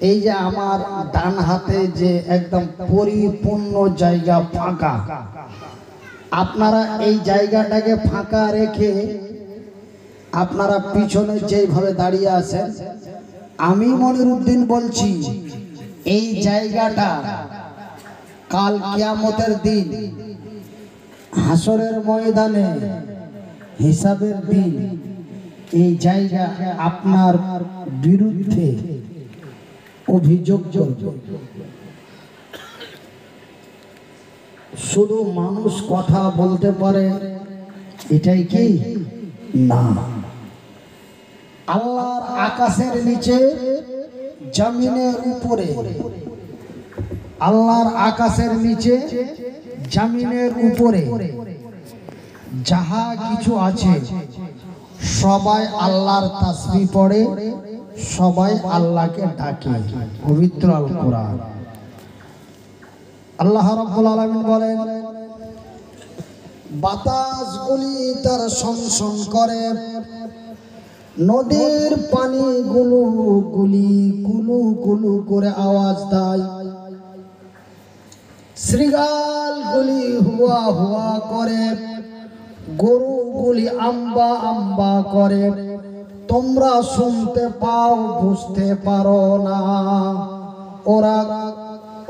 এই যে আমার ডান হাতে যে একদম পরিপূর্ণ জায়গা ফাঁকা, আপনারা এই জায়গাটাকে ফাঁকা রেখে আপনারা পিছনে যেভাবে দাঁড়িয়ে আছেন, আমি মনিরউদ্দিন বলছি এই জায়গাটা কাল কিয়ামতের দিন হাসরের ময়দানে হিসাবের দিন এই জায়গা আপনার বিরুদ্ধে অভিযোগ করবে। শুধু মানুষ কথা বলতে পারে এটাই কি না, আল্লাহর আকাশের নিচে জমিনের উপরে, আল্লাহর আকাশের নিচে জমিনের উপরে যাহা কিছু আছে সবাই আল্লাহর তাসবিহ পড়ে, সবাই আল্লাহকে ডাকে। পবিত্র আল কোরআন আল্লাহ রাব্বুল আলামিন বলেন, বাতাসগুলি তার শনশন করে, নদীর পানিগুলো গুলি কুলু কুলু করে আওয়াজ দেয়, শৃগালগুলি হুয়া হুয়া করে, গরুগুলি আম্বা আম্বা করে, তোমরা শুনতে পাও বুঝতে পারো না। ওরা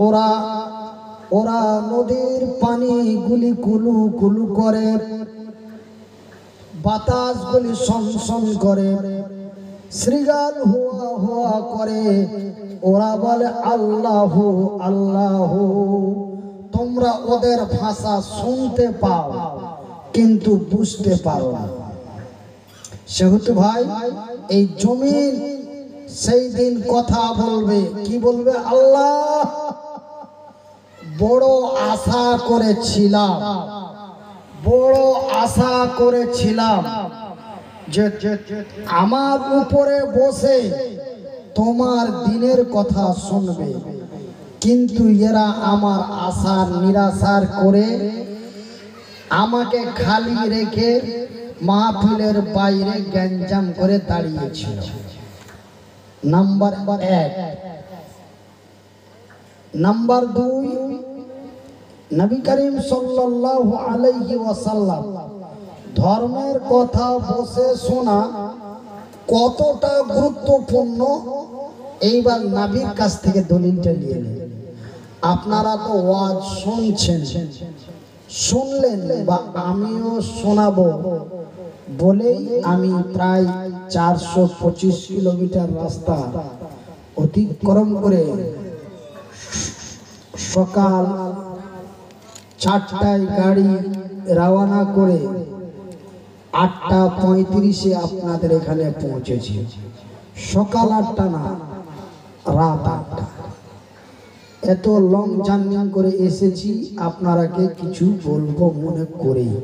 ওরা ওরা নদীর পানিগুলি কুলু কুলু করে, বাতাসগুলি শনশন করে, শৃগাল হুয়া হুয়া করে, ওরা বলে আল্লাহ আল্লাহ। তোমরা ওদের ভাষা শুনতে পাও কিন্তু বুঝতে পারো না। সেহেতু ভাই এই জমিন সেই দিন কথা বলবে, কি বলবে? আল্লাহ, বড় আশা করেছিলাম, বড় আশা করেছিলাম যে আমার উপরে বসে তোমার দিনের কথা শুনবে, কিন্তু এরা আমার আশার নিরাশার করে আমাকে খালি রেখে মাহফিলের বাইরে গ্যাঞ্জাম করে দাঁড়িয়েছিল। নাম্বার 1। নাম্বার 2, নবী করিম সাল্লাল্লাহু আলাইহি ওয়াসাল্লাম ধর্মের কথা বসে শোনা কতটা গুরুত্বপূর্ণ, এইবার নবীর কাছ থেকে দলিলটা নিয়ে নেন। আপনারা তো ওয়াজ শুনছেন, শুনলেন বা আমিও শোনাবো বলেই আমি প্রায় 425 কিলোমিটার রাস্তা অতিক্রম করে সকাল 4টায় গাড়ি রওনা করে 8:35-এ আপনাদের এখানে পৌঁছেছি। সকাল 8টা না, রাত 8টা। এত লং জার্নি করে এসেছি আপনারাকে কিছু বলবো মনে করেই।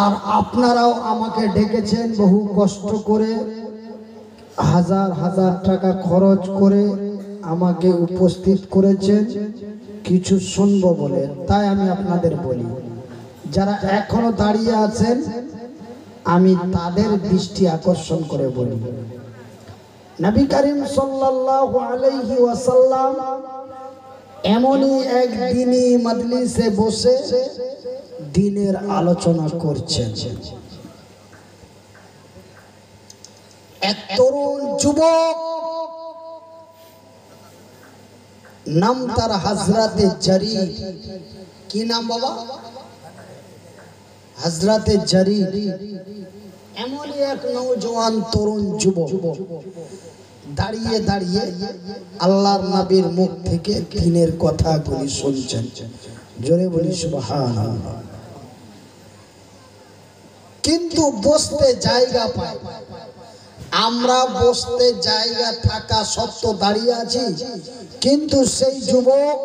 আর আপনারাও আমাকে ডেকেছেন বহু কষ্ট করে, হাজার হাজার টাকা খরচ করে আমাকে উপস্থিত করেছেন কিছু শুনবো বলে। তাই আমি আপনাদের বলি, যারা এখনো দাঁড়িয়ে আছেন আমি তাদের দৃষ্টি আকর্ষণ করে বলি, নবী করিম সাল্লাল্লাহু আলাইহি ওয়াসাল্লাম এমনই এক দিনই মজলিসে বসে দিনের আলোচনা করছেন। এক তরুণ যুবক, নাম তার হযরতে জারীর। কি নাম বাবা? হযরতে জারীর। এমনই এক নওজোয়ান তরুণ যুবক দাঁড়িয়ে দাঁড়িয়ে আল্লাহর নবীর মুখ থেকে দ্বীনের কথাগুলি শুনছেন। জোরে বলি সুবহানাল্লাহ। কিন্তু বসতে জায়গা পায়, আমরা বসতে জায়গা থাকা সত্ত্বেও দাঁড়িয়ে আছি, কিন্তু সেই যুবক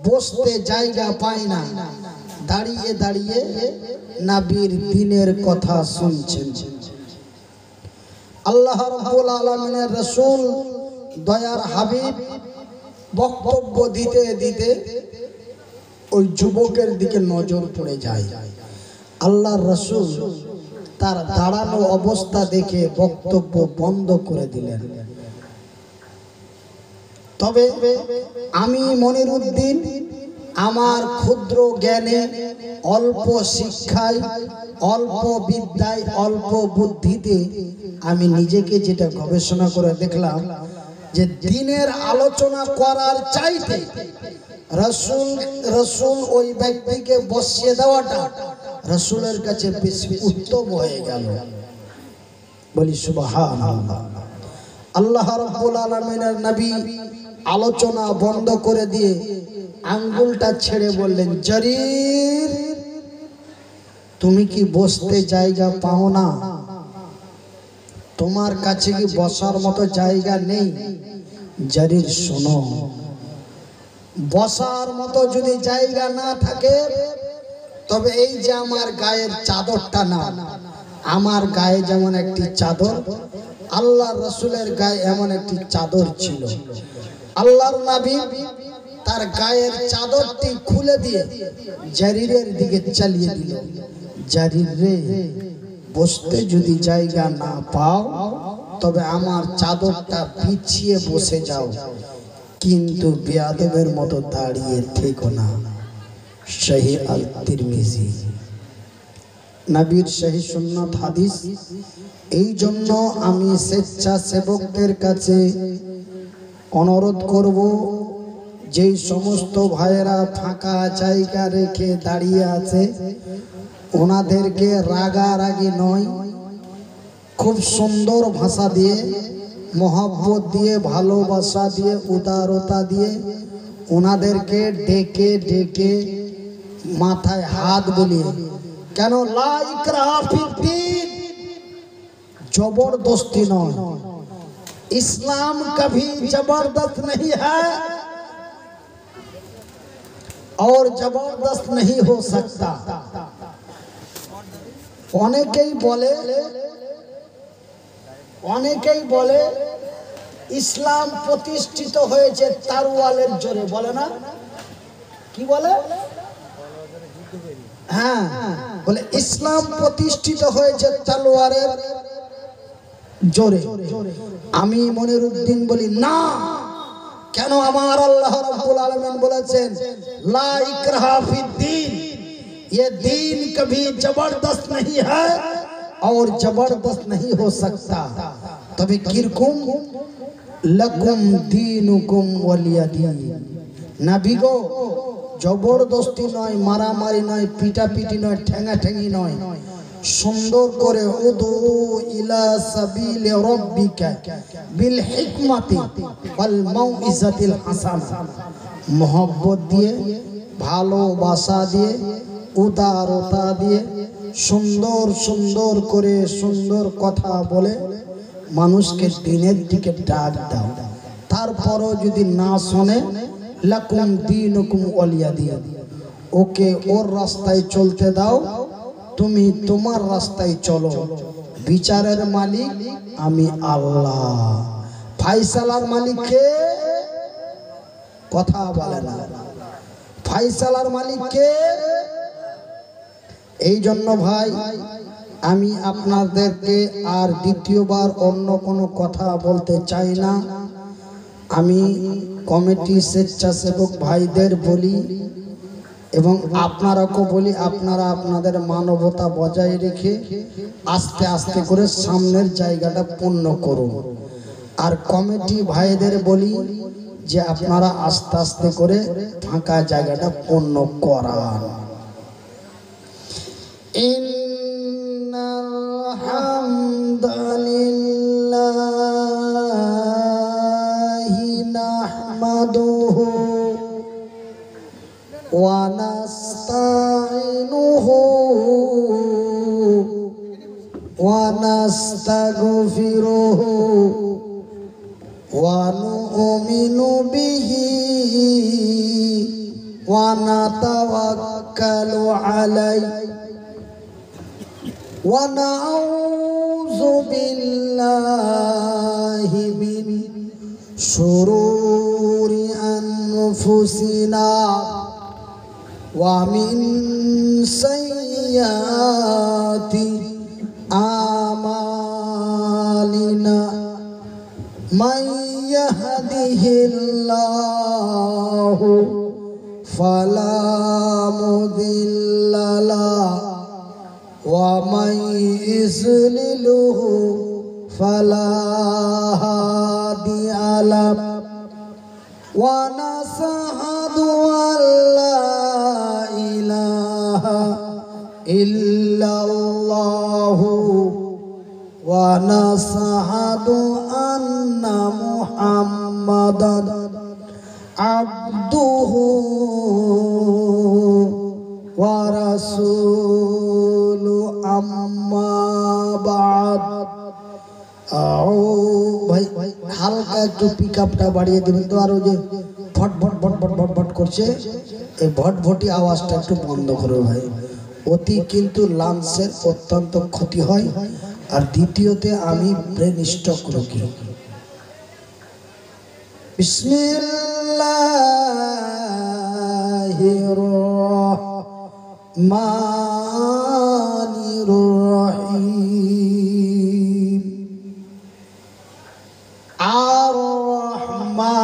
বসতে জায়গা পায় না, দাঁড়িয়ে দাঁড়িয়ে নবীর দ্বীনের কথা শুনছেন। আল্লাহ রাব্বুল আলামিনের রাসূল দয়ার হাবিব বক্তব্য দিতে দিতে ওই যুবকের দিকে নজর পড়ে যায়। আল্লাহর রাসূল তার দাঁড়ানো অবস্থা দেখে বক্তব্য বন্ধ করে দিলেন। তবে আমি মনিরউদ্দিন আমার ক্ষুদ্র জ্ঞানে, অল্প শিক্ষায়, অল্প বিদ্যায়, অল্প বুদ্ধিতে আমি নিজেকে যেটা গবেষণা করে দেখলাম যে দিনের আলোচনা করার চাইতে রাসূল ওই ব্যক্তিকে বসিয়ে দেওয়াটা রাসূলের কাছে বেশি উত্তম হয়ে গেল। বলি সুবহানাল্লাহ। আল্লাহ রাব্বুল আলামিনের নবী আলোচনা বন্ধ করে দিয়ে আঙ্গুলটা ছেড়ে বললেন, জারির তুমি কি বসতে জায়গা পাও না? তোমার কাছে কি বসার মতো জায়গা নেই? জারির শোনো, বসার মতো যদি জায়গা না থাকে তবে এই যে আমার গায়ের চাদরটা না, আমার গায়ে যেমন একটি চাদর, আল্লাহর রাসূলের গায়ে এমন একটি চাদর ছিল। আল্লাহর নবী তার গায়ের চাদরটি খুলে দিয়ে জারিরের দিকে চালিয়ে দিল, জারির রে, বসতে যদি জায়গা না পাও তবে আমার চাদরটা পিছিয়ে বসে যাও, কিন্তু বেয়াদবের মতো দাঁড়িয়ে থেকো না। সহিহ আল তিরমিজি, নবীর সহি সুন্নাত হাদিস। এই জন্য আমি স্বেচ্ছাসেবকদের কাছে অনুরোধ করব, যেই সমস্ত ভাইয়েরা ফাঁকা জায়গা রেখে দাঁড়িয়ে আছে ওনাদেরকে রাগারাগি নয়, খুব সুন্দর ভাষা দিয়ে, মহব্বত দিয়ে, ভালোবাসা দিয়ে, উদারতা দিয়ে ওনাদেরকে ডেকে ডেকে মাথায় হাত বুলিয়ে, কেন লা ইকরাহা ফিদ্দীন, জবরদস্তি নয়, इस्लाम कभी जबरदस्त नहीं है और जबरदस्त नहीं हो सकता। অনেকেই বলে ইসলাম প্রতিষ্ঠিত হয়েছে তারওয়ালের জোরে, বলে না? কি বলে? হ্যাঁ, বলে ইসলাম প্রতিষ্ঠিত হয়েছে তলোয়ারের জোরে। আমি মনিরউদ্দিন বলি না, কেন? আমার আল্লাহ রাব্বুল আলামিন বলেছেন লা ইকরাহা ফিদ্দীন, ये दीन कभी जबरदस्त नहीं है और जबरदस्त नहीं हो सकता। तभी किरकुम लकुम दीनुकुम वलिया दीन। नबी गो जबरदस्ती नয়, মারামারি নয়, পিটাপিটি নয়, ঠেঙাঠেঙি নয়, সুন্দর করে উদু ইলা সাবিল রাব্বিকা বিল হিকমাতি ওয়াল মাউইজাতিল হাসানা, মোহব্বত দিয়ে, ভালোবাসা দিয়ে, উদারতা দিয়ে, সুন্দর সুন্দর করে সুন্দর কথা বলে মানুষকে দিনের দিকে ডাক দাও। তারপরও যদি না শোনে, লাকুম দীনুকুম ওয়ালিয়া দিন, ওকে ওর রাস্তায় চলতে দাও, তুমি তোমার রাস্তায় চলো। বিচারের মালিক আমি আল্লাহ, ফায়সালার মালিক কে? কথা বলে না। ফায়সালার মালিক কে? এই জন্য ভাই আমি আপনাদেরকে আর দ্বিতীয়বার অন্য কোনো কথা বলতে চাই না। আমি কমিটি স্বেচ্ছাসেবক ভাইদের বলি এবং আপনারাকে বলি, আপনারা আপনাদের মানবতা বজায় রেখে আস্তে আস্তে করে সামনের জায়গাটা পূর্ণ করুন। আর কমিটি ভাইদের বলি যে আপনারা আস্তে আস্তে করে ফাঁকা জায়গাটা পূর্ণ করান। ইন্নাল হামদালিল্লাহি নাহমাদুহু ওয়া নাস্তাইনুহু ওয়া নাস্তাগফিরুহু ওয়া নু'মিনু বিহি ওয়া নাতাওয়াক্কালু আলাইহি ওয়া নাউযু বিল্লাহি মিন শুরুরি আনফুসিনা ওয়া মিন সাইয়্যাতি আমালিনা মান ইয়াহদিহিল্লাহু ফালা মুদিল্লা লাহু ওয়া মান ইযলিলহু ফালা হাদিয়া লাহু ওয়া নাশহাদু আল্লা ইলাহা ইল্লাল্লাহু ওয়া নাশহাদু আন্না মুহাম্মাদান আবদুহু ওয়া রাসূলুহু আম্মা বা'দ। ভাই হালকা একটু পিকআপটা বাড়িয়ে দেবেন তো, আর ওই যে ভট ভট ভট ভট ভট ভট করছে, এই ভটভটি আওয়াজটা একটু বন্ধ করো ভাই। অতি কিন্তু লাংসের অত্যন্ত ক্ষতি হয়, আর দ্বিতীয়তে আমি ব্রেন স্ট্রোক রোগী। বিসমিল্লাহির রহমানির রহিম। আর রহমান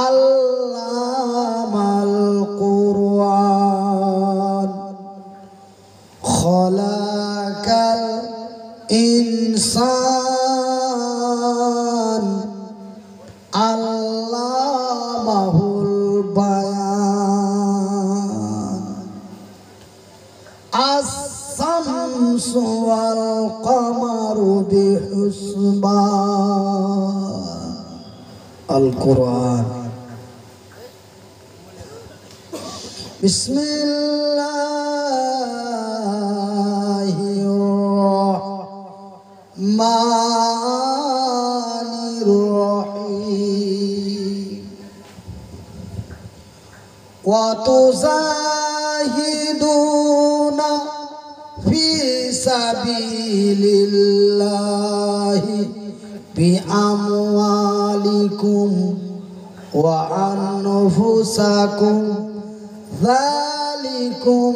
আল্লামাল কুরআন খলাকাল ইনসান আল্লামাহুল বায়ান। আস-শামসু ওয়াল কমারু বিহুসবান। আল কুরআন। বিসমিল্লাহির রহমানির রহিম। ওয়া তুজাহিদুনা ফি সাবিলিল্লাহি বিআমওয়ালিকুম ওয়া আনফুসাকুম যালিকুম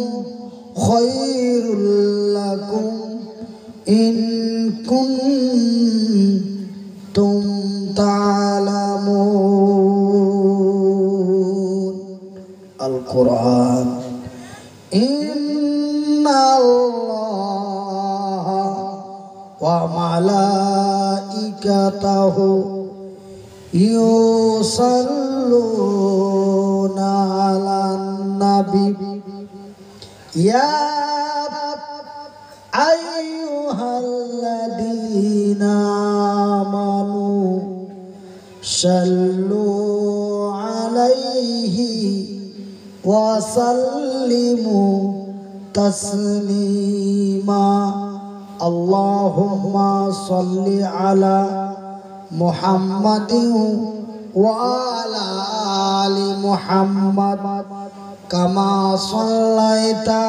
খায়রুল লাকুম ইন কুনতুম তা'লামুন। আল কুরআন। ইন্নাল্লাহা ওয়া মালাইকাতাহু ইউসাল্লুনা আলান নাবী ইয়া আইয়ুহাল্লাযীনা আমানু সাল্লু আলাইহি ওয়া সাল্লিমু তাসলিমা। আল্লাহুম্মা সাল্লি আলা মুহাম্মাদিন ওয়া আলা আলি মুহাম্মাদ কামা সাল্লাইতা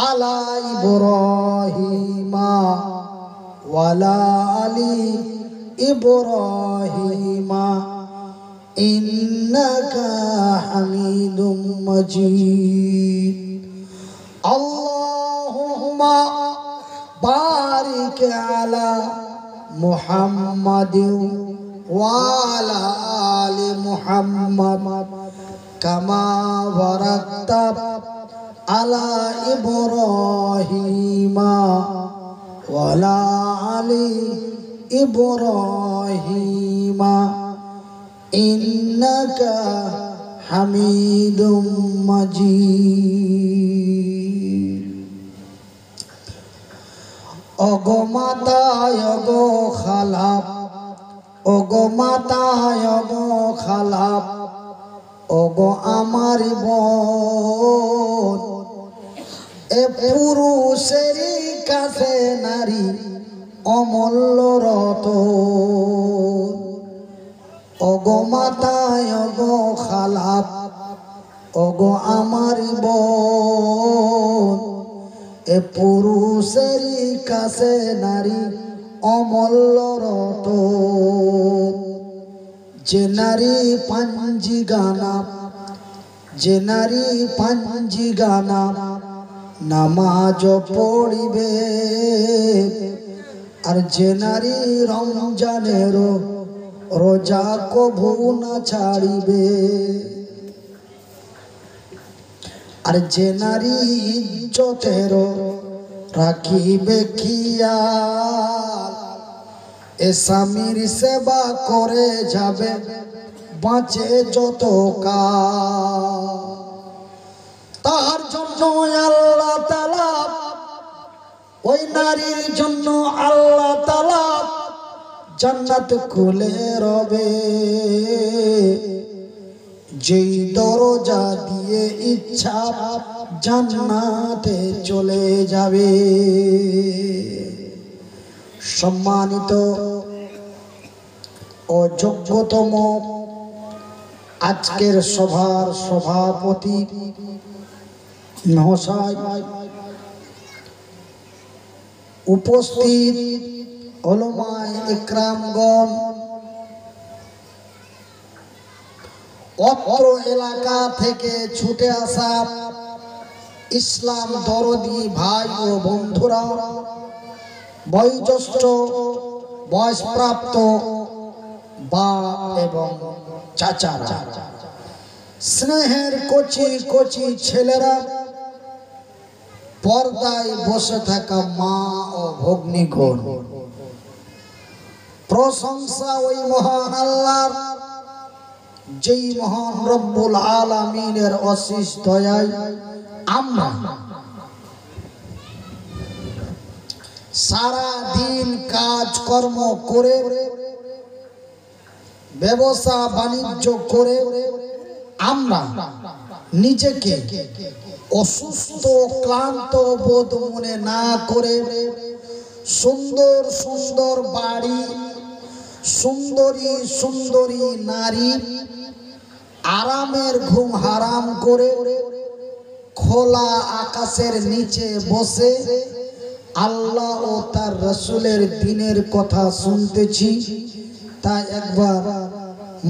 আলা ইব্রাহিমা ওয়া আলা আলি ইব্রাহিমা ইন্নাকা হামিদুম মাজিদ। আল্লাহুম্মা বারিক আলা মুহাম্মাদিন ওয়া আলা আলি মুহাম্মাদ কামা বারাকতা আলা ইব্রাহিমা ওয়া আলা আলি ইব্রাহিমা ইন্নাকা হামিদুম মাজিদ। ওগো মাতা ওগো খালা, ওগো মাতা ওগো খালা, ওগো আমার বোন, এ পুরুষের কাছে নারী অমূল্য রতন। ওগো মাতা ওগো খালা, ওগো আমার বোন, এ পুরুষের কাছে নারী অমূল্য রতন। যে নারী পাঞ্জি গানা, যে নারী পাঞ্জি গানা নামাজ পড়িবে, আর যে নারী রমজানের রোজা কভু না ছাড়িবে, আর যে নারী ইজ্জতের রাখিবে খেয়াল, এ স্বামীর সেবা করে যাবে বাঁচে যত কাল। তার জন্য আল্লাহ তাআলা, ওই নারীর জন্য আল্লাহ তাআলা জান্নাত খুলে রবে, যেই দরজা দিয়ে ইচ্ছা জান্নাতে চলে যাবে। সম্মানিত ও যোগ্যতম আজকের সভার সভাপতি মহাশয়, উপস্থিত উলামায়ে ইকরামগণ, অত্র এলাকা থেকে ছুটে আসা ইসলাম দরদি ভাই ও বন্ধুরা, বয়োজ্যেষ্ঠ বয়সপ্রাপ্ত বাপ এবং চাচারা, স্নেহের কচি কচি ছেলেরা, পর্দায় বসে থাকা মা ও ভগ্নীগণ, প্রশংসা ওই মহান আল্লাহর, যেই মহান রব্বুল আলামিনের অশেষ দয়ায় আমরা সারা দিন কাজ কর্ম করে, ব্যবসা বাণিজ্য করে আমরা নিজেকে অসুস্থ ক্লান্ত বোধ মনে না করে, সুন্দর সুন্দর বাড়ি, সুন্দরী সুন্দরী নারী, আরামের ঘুম হারাম করে খোলা আকাশের নিচে বসে আল্লাহ ও তার রাসূলের দ্বীনের কথা শুনতেছি, তাই একবার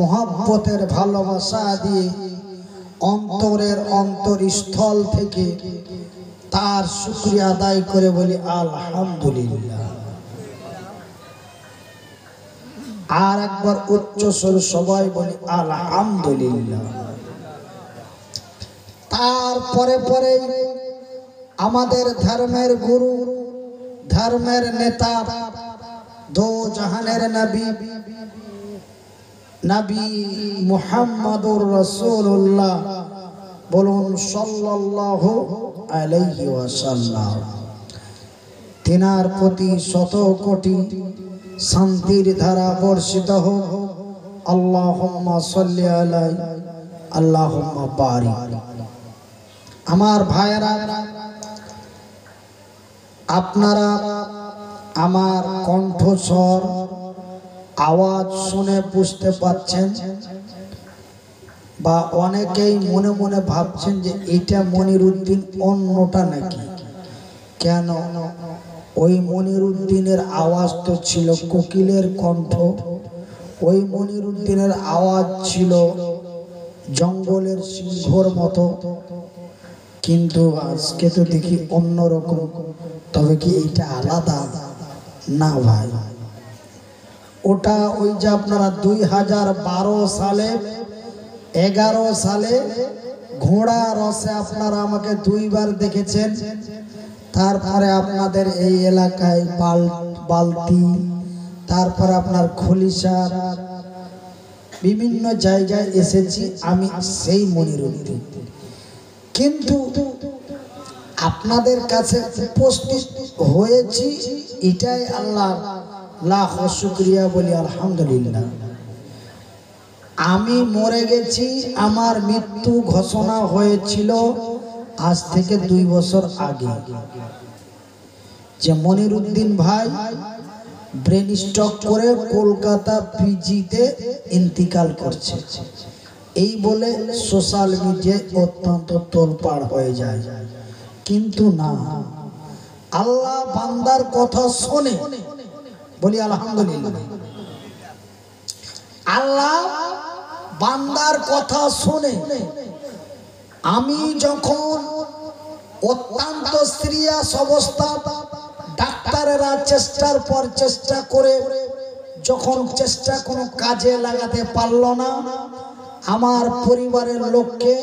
মহব্বতের ভালোবাসা দিয়ে অন্তরের অন্তরস্থল থেকে তার শুকরিয়া আদায় করে বলি আলহামদুলিল্লাহ। আর একবার উচ্চ স্বর সবাই বলি আলহামদুলিল্লাহ। তারপরে পরে আমাদের ধর্মের গুরু, ধর্মের নেতা, দো জাহানের নবী, নবী মুহাম্মদুর রাসূলুল্লাহ, বলুন সাল্লাল্লাহু আলাইহি ওয়াসাল্লাম। তিনার প্রতি শত কোটি শান্তির ধারা বর্ষিত হোক। আল্লাহুম্মা সাল্লি আলাইহি, আল্লাহুম্মা বারিক। আমার ভাইরা, আপনারা আমার কণ্ঠস্বর আওয়াজ শুনে বুঝতে পাচ্ছেন, বা অনেকেই মনে মনে ভাবছেন যে এটা মনিরউদ্দিন অন্যটা নাকি। কেন? ওই মনিরউদ্দিনের আওয়াজ তো ছিল কোকিলের কণ্ঠ, ওই মনিরউদ্দিনের আওয়াজ ছিল জঙ্গলের সিংহর মতো, কিন্তু আজকে তো দেখি অন্যরকম। তবে কি এটা আলাদা? না ভাই, ওটা ওই যে আপনারা 2012 সালে 11 সালে ঘোড়া রসে আপনারা আমাকে 2 বার দেখেছেন। তারপরে আপনাদের এই এলাকায় বালতি, তারপরে আপনার খলিশা, বিভিন্ন জায়গায় এসেছি আমি, সেই মনিরউদ্দিন। কিন্তু আপনাদের কাছে উপস্থিত হয়েছি, এটাই আল্লাহ লাখ শুকরিয়া বলি আলহামদুলিল্লাহ। আমি মরে গেছি, আমার মৃত্যু ঘোষণা হয়েছিল আজ থেকে 2 বছর আগে, যে মনিরউদ্দিন ভাই ব্রেন স্ট্রোক করে কলকাতা পিজিতে ইন্তিকাল করছে, এই বলে সোশ্যাল মিডিয়ায় অত্যন্ত তোলপাড় হয়ে যায়। কিন্তু না, আল্লাহ বান্দার কথা শোনে, বলি আলহামদুলিল্লাহ। আল্লাহ বান্দার কথা শুনে আমি যখন অত্যন্ত সিরিয়াস অবস্থা, ডাক্তারেরা চেষ্টার পর চেষ্টা করে যখন চেষ্টা কোনো কাজে লাগাতে পারল না, আমার পরিবারের লোককে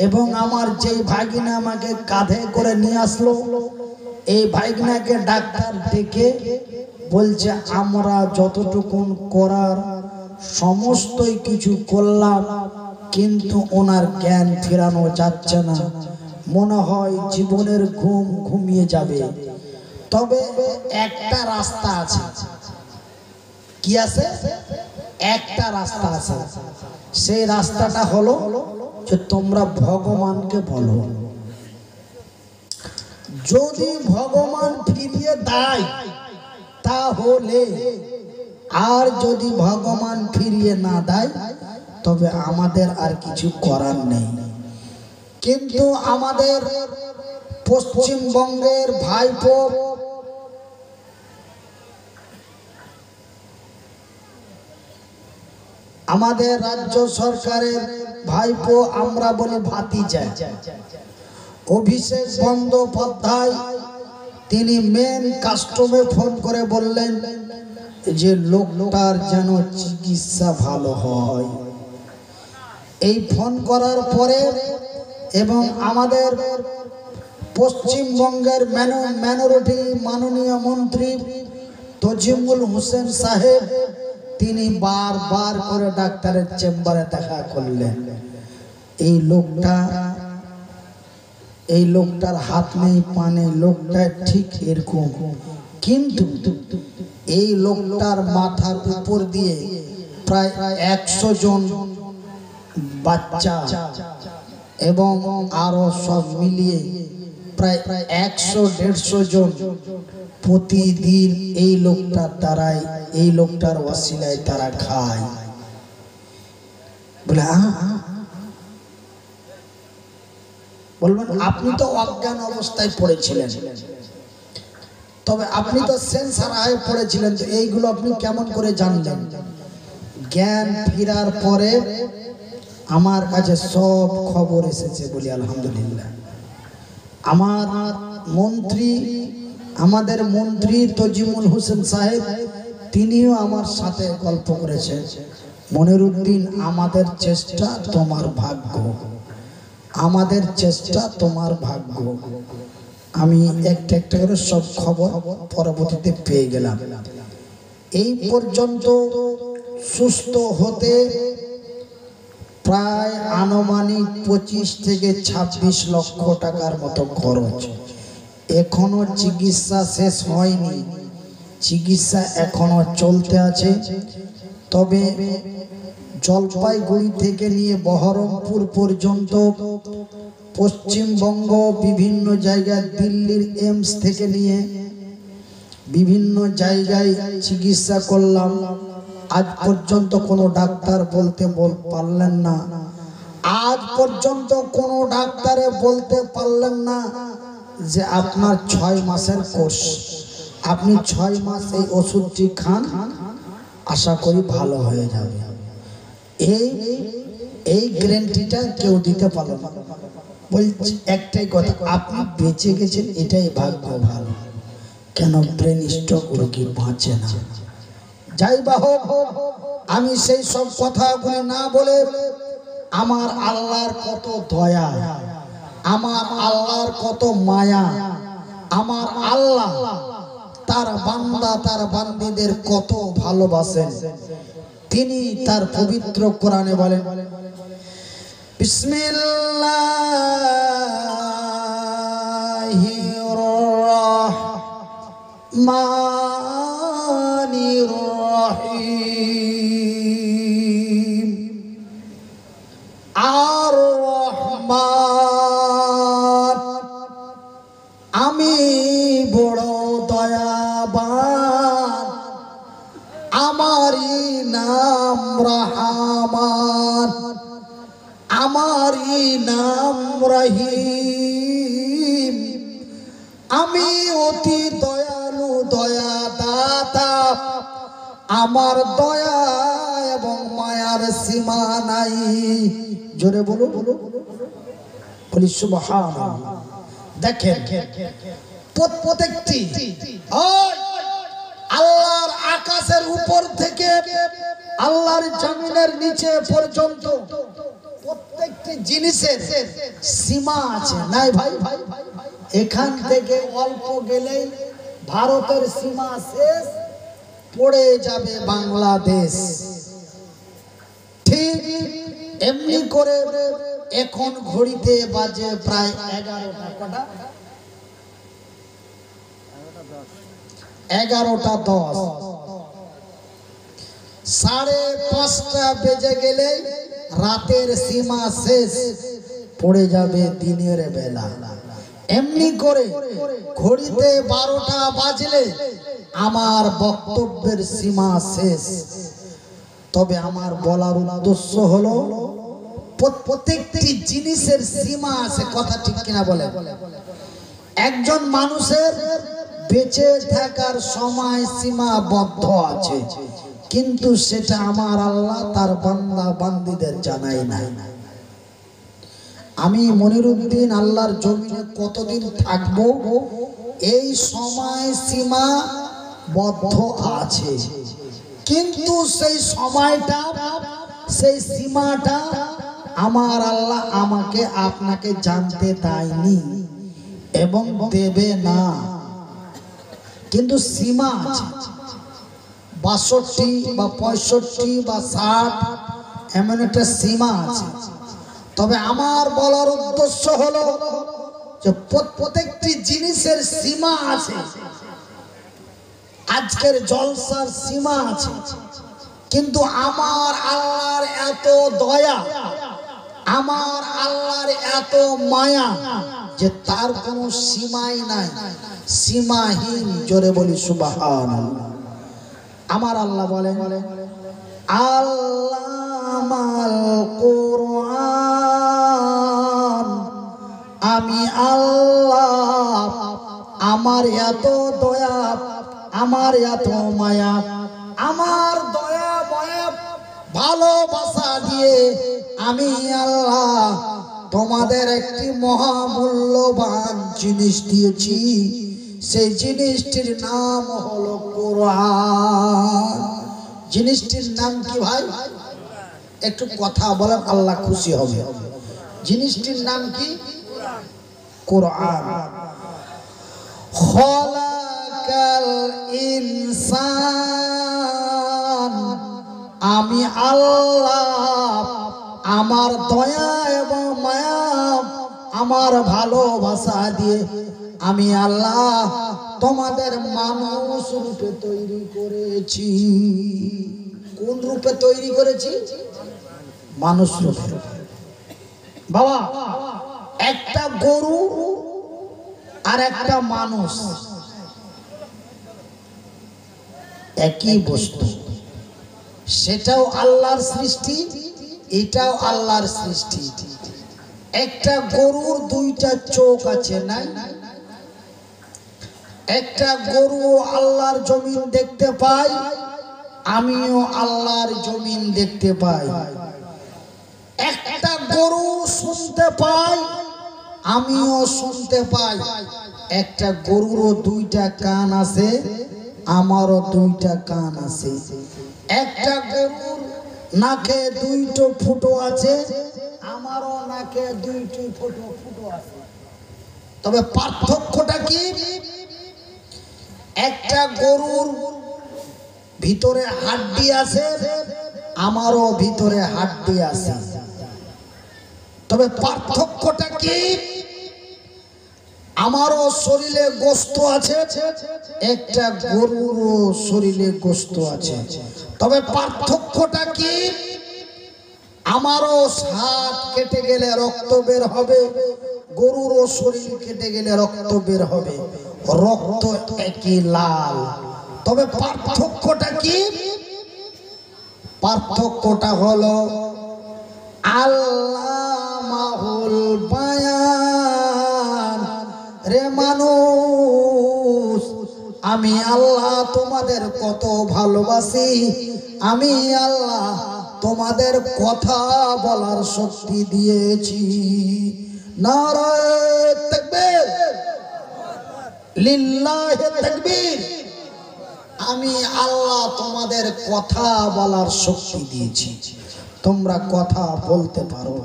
এবং আমার যেই ভাগিনা আমাকে কাঁধে করে নিয়ে আসলো, এই ভাগিনাকে ডাক্তার ডেকে বলছে আমরা যতটুকু করার সমস্তই কিছু করলাম, কিন্তু ওনার জ্ঞান ফেরানো যাচ্ছে না, মনে হয় জীবনের ঘুম ঘুমিয়ে যাবে। তবে একটা রাস্তা আছে। কি আছে? একটা রাস্তা আছে। সেই রাস্তাটা হলো যে তোমরা ভগবানকে বলো, যদি ভগবান ফিরিয়ে দেয় তাহলে, আর যদি ভগবান ফিরিয়ে না দেয় তবে আমাদের আর কিছু করার নেই। কিন্তু আমাদের পশ্চিমবঙ্গের ভাইপো, আমাদের রাজ্য সরকারের ভাইপো, আমরা বলি ভাতিজা, অভিষেক বন্দ্যোপাধ্যায়, তিনি মেন কাস্টমে ফোন করে বললেন যে লোকটার যেন চিকিৎসা ভালো হয়। এই ফোন করার পরে এবং আমাদের পশ্চিমবঙ্গের মাইনরিটি মাননীয় মন্ত্রী তজিমুল হোসেন সাহেব, তিনি বারবার করে ডাক্তারের চেম্বারে দেখা করলেন। এই লোকটার হাত নেই, পা নেই, লোকটা ঠিক এরকম, কিন্তু এই লোকটার মাথার উপর দিয়ে প্রায় 100 জন বাচ্চা এবং আরো সব মিলিয়ে প্রায় 100-150 জন প্রতিদিন এই লোকটার দ্বারাই, এই লোকটার ওয়াসিলায় তারা খায়। বলে বলবেন আপনি তো অজ্ঞান অবস্থায় পড়েছিলেন, তবে আপনি তো সেন্সার হয়ে পড়েছিলেন, তো এইগুলো আপনি কেমন করে জানলেন? জ্ঞান ফেরার পরে আমার কাছে সব খবর এসেছে, বলি আলহামদুলিল্লাহ। আমার মন্ত্রী, আমাদের মন্ত্রী তজিমুল হোসেন সাহেব, তিনিও আমার সাথে গল্প করেছেন, মনিরুদ্দিন আমাদের চেষ্টা তোমার ভাগ্য, আমাদের চেষ্টা তোমার ভাগ্য। আমি একটা একটা করে সব খবর পরবর্তীতে পেয়ে গেলাম। এই পর্যন্ত সুস্থ হতে প্রায় আনুমানিক 25 থেকে 26 লক্ষ টাকার মতো খরচ। এখনো চিকিৎসা শেষ হয়নি, চিকিৎসা এখনো চলতে আছে। তবে জলপাইগুড়ি থেকে নিয়ে বহরমপুর পর্যন্ত পশ্চিমবঙ্গ বিভিন্ন জায়গায়, দিল্লির এইমস থেকে নিয়ে বিভিন্ন জায়গায় চিকিৎসা করলাম। আজ পর্যন্ত কোনো ডাক্তার বলতে পারলেন না, আজ পর্যন্ত কোনো ডাক্তারে বলতে পারলেন না যে আপনার 6 মাসের কোর্স, আপনি 6 মাস এই ওষুধটি খান, আশা করি ভালো হয়ে যাবে। এই গ্যারান্টিটা কেউ দিতে পারল না। বলছি একটাই কথা, আপনি বেঁচে গেছেন এটাই ভাগ্য ভালো, কেন ব্রেন স্ট্রোক রোগী বাঁচে না। যাই বা হোক, আমি সেই সব কথাগুলি না বলে আমার আল্লাহর কত দয়া, আমার আল্লাহর কত মায়া, আমার আল্লাহ তার বান্দা তার বান্দীদের কত ভালোবাসেন। তিনি তার পবিত্র কোরআনে বলেন, বিসমিল্লাহির রহমানির রহিম। আর রহমান, আমি বড় দয়াবান, আমারই নাম রহমান, আমারই নাম রহিম। আমি অতি দয়ালু দয়া দাতা, আমার দয়া এবং মায়া মায়ার সীমা নাই। জোরে বলো, বলি সুবহানাল্লাহ। দেখেন প্রত্যেকটি আল্লাহর আকাশের উপর থেকে আল্লাহর জমিনের নিচে পর্যন্ত প্রত্যেকটি জিনিসের সীমা আছে, নাই ভাই? এখান থেকে অল্প গেলেই ভারতের সীমা শেষ, পড়ে যাবে বাংলাদেশ। ঠিক এমনি করে এখন ঘড়িতে বাজে প্রায় 11টা। কটা? 11:10। 5:30 বেজে গেলে রাতের সীমা শেষ, পড়ে যাবে দিনের বেলা। এমনি করে ঘড়িতে 12টা বাজলে আমার বক্তব্যের সীমা শেষ। তবে আমার বলার উদ্দেশ্য হলো প্রত্যেকটি জিনিসের সীমা আছে, কথা ঠিক কিনা বলে? একজন মানুষের বেঁচে থাকার সময় সীমাবদ্ধ আছে, কিন্তু সেটা আমার আল্লাহ তার বান্দা বান্দীদের জানাই নাই। আমি মনিরউদ্দিন আল্লাহর জমিনে কতদিন থাকবো এই সময় সীমাবদ্ধ আছে, কিন্তু সেই সময়টা, সেই সীমাটা আমার আল্লাহ আমাকে আপনাকে জানতে দেয়নি এবং দেবে না। কিন্তু সীমা আছে, 62 বা 65 বা 60, এমন একটা সীমা আছে। তবে আমার বলার উদ্দেশ্য হলো যে প্রত্যেকটি জিনিসের সীমা আছে। আজকের জলসার সীমা আছে, কিন্তু আমার আল্লাহর এত দয়া, আমার আল্লাহর এত মায়া যে তার কোনো সীমাই নাই, সীমাহীন। জোরে বলি সুবহানাল্লাহ। আমার আল্লাহ বলেন, আল্লামাল কুরআন, আমি আল্লাহ, আমার এত দয়া, আমার এত মায়া, আমার দয়া মায়া ভালোবাসা দিয়ে আমি আল্লাহ তোমাদের একটি মহামূল্যবান জিনিস দিয়েছি। সেই জিনিসটির নাম হলো কোরআন। জিনিসটির নাম কি ভাই? একটু কথা বলেন, আল্লাহ খুশি হবে। জিনিসটির নাম কি? কোরআন। খলাকাল ইনসান, আমি আল্লাহ, আমার দয়া এবং মায়া, আমার ভালোবাসা দিয়ে আমি আল্লাহ তোমাদের মানুষ রূপে তৈরি করেছি। কোন রূপে তৈরি করেছি? মানুষ রূপে। বাবা, একটা গরু আর একটা মানুষ একই বস্তু, সেটাও আল্লাহর সৃষ্টি, এটাও আল্লাহর সৃষ্টি। একটা গরুর 2টা চোখ আছে, নাই? একটা গরু আল্লাহর জমিন দেখতে পাই, আমিও আল্লাহর জমিন দেখতে পাই। একটা গরু শুনতে পাই, আমিও শুনতে পাই। একটা গরুরও 2টা কান আছে, আমারও 2টা কান আছে। একটা গরুর নাকে 2টো ফুটো আছে, আমারও নাকে 2টি ফুটো আছে। তবে পার্থক্যটা কি? একটা গরুর ভিতরে হাড্ডি আছে, আমারও ভিতরে হাড্ডি আছে। তবে পার্থক্যটা কি? আমারও শরীরে গোশত আছে, একটা গরুরও শরীরে গোশত আছে। তবে পার্থক্যটা কি? আমারও হাত কেটে গেলে রক্ত বের হবে, গরুরও শরীর কেটে গেলে রক্ত বের হবে, রক্ত একই লাল। তবে পার্থক্যটা কি? পার্থক্যটা হলো আল্লামাহুল বায়ান। রে মানুষ, আমি আল্লাহ তোমাদের কত ভালোবাসি, আমি আল্লাহ তোমাদের কথা বলার শক্তি দিয়েছি। নারায়ে তাকবীর, লিল্লাহি তাকবীর। আমি আল্লাহ তোমাদের কথা বলার শক্তি দিয়েছি, তোমরা কথা বলতে পারো।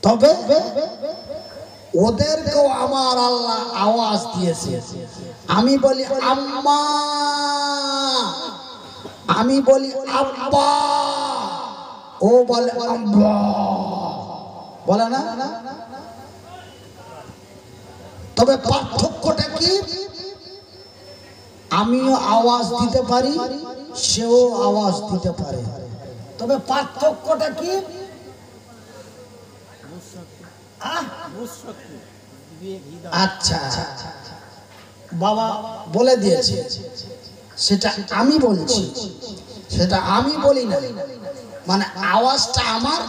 তবে ওদেরকেও আমার আল্লাহ আওয়াজ দিয়েছে। আমি বলি আম্মা, আমি বলি আব্বা, ও বলে আব্বা, বলে না? তবে পার্থক্যটা কি? আমিও আওয়াজ দিতে পারি, সেও আওয়াজ দিতে পারে। তবে পার্থক্যটা কি? আচ্ছা, বাবা বলে দিয়েছে, সেটা আমি বলছি, সেটা আমি বলি না। মানে আওয়াজটা আমার,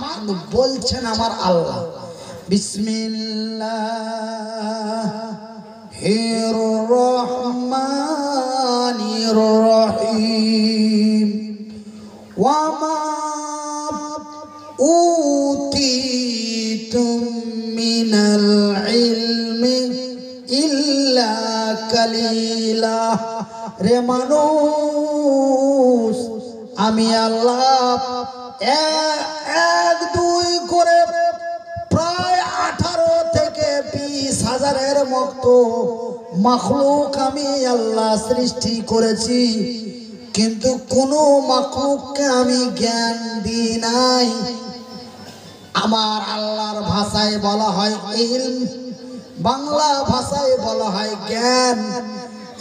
বলছেন আমার আল্লাহ। বিসমিল্লাহির রহমানির রহিম। ওয়া মা উতিতুম মিনাল ইলমি ইল্লা কালিলা। রে মানুষ, আমি আল্লাহ এক দুই করে প্রায় 18 থেকে 20 হাজারের মতো মাখলুক আমি আল্লাহ সৃষ্টি করেছি, কিন্তু কোনো মাখলুককে আমি জ্ঞান দিই নাই। আমার আল্লাহর ভাষায় বলা হয় ইলম, বাংলা ভাষায় বলা হয় জ্ঞান,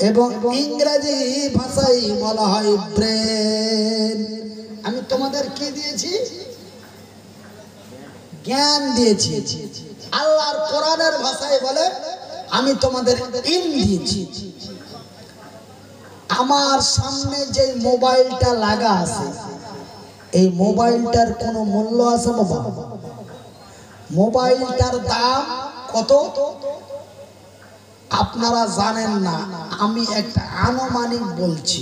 এবং ইংরেজি ভাষায় বলা হয় ব্রেন। আমি তোমাদের কি দিয়েছি? জ্ঞান দিয়েছি। আল্লাহর কোরআনের ভাষায় বলে আমি তোমাদের ইলম দিয়েছি। আমার সামনে যে মোবাইলটা লাগা আছে, এই মোবাইলটার কোনো মূল্য আছে বাবা? মোবাইলটার দাম কত আপনারা জানেন না, আমি একটা আনুমানিক বলছি,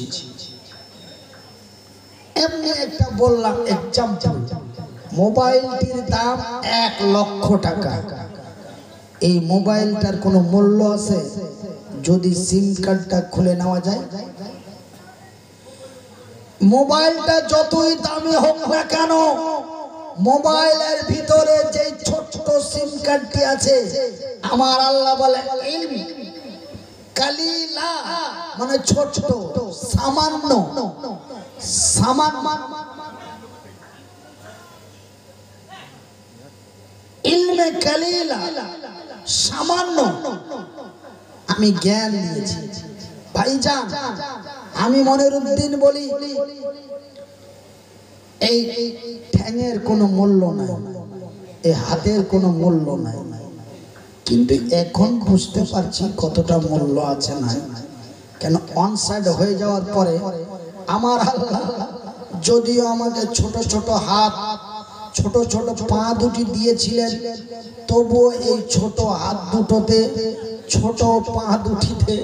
এমনি একটা বললাম এক্সাম্পল। মোবাইলটির দাম 1 লক্ষ টাকা। এই মোবাইলটার কোনো মূল্য আছে যদি সিম কার্ডটা খুলে নেওয়া যায়? মোবাইলটা যতই দামি হোক না কেন, মোবাইলের ভিতরে যে ছোট্ট সিম কার্ডটি আছে, আমার আল্লাহ বলে ইলম কালিলা, মানে ছোট, সামান্য, সামান্য। ইলমে কালিলা, সামান্য আমি জ্ঞান দিয়েছি। ভাইজান, আমি মনিরউদ্দিন বলি, এই ঠ্যাঙের কোনো মূল্য নাই, এই হাতের কোনো মূল্য নাই, কিন্তু এখন বুঝতে পারছি কতটা মূল্য আছে না। কেন অন সাইড হয়ে যাওয়ার পরে আমার আল্লাহ যদিও আমাকে ছোট ছোট হাত, ছোট ছোট পা দুটি দিয়েছিলেন, তবুও এই ছোট হাত দুটোতে, ছোট পা দুটিতে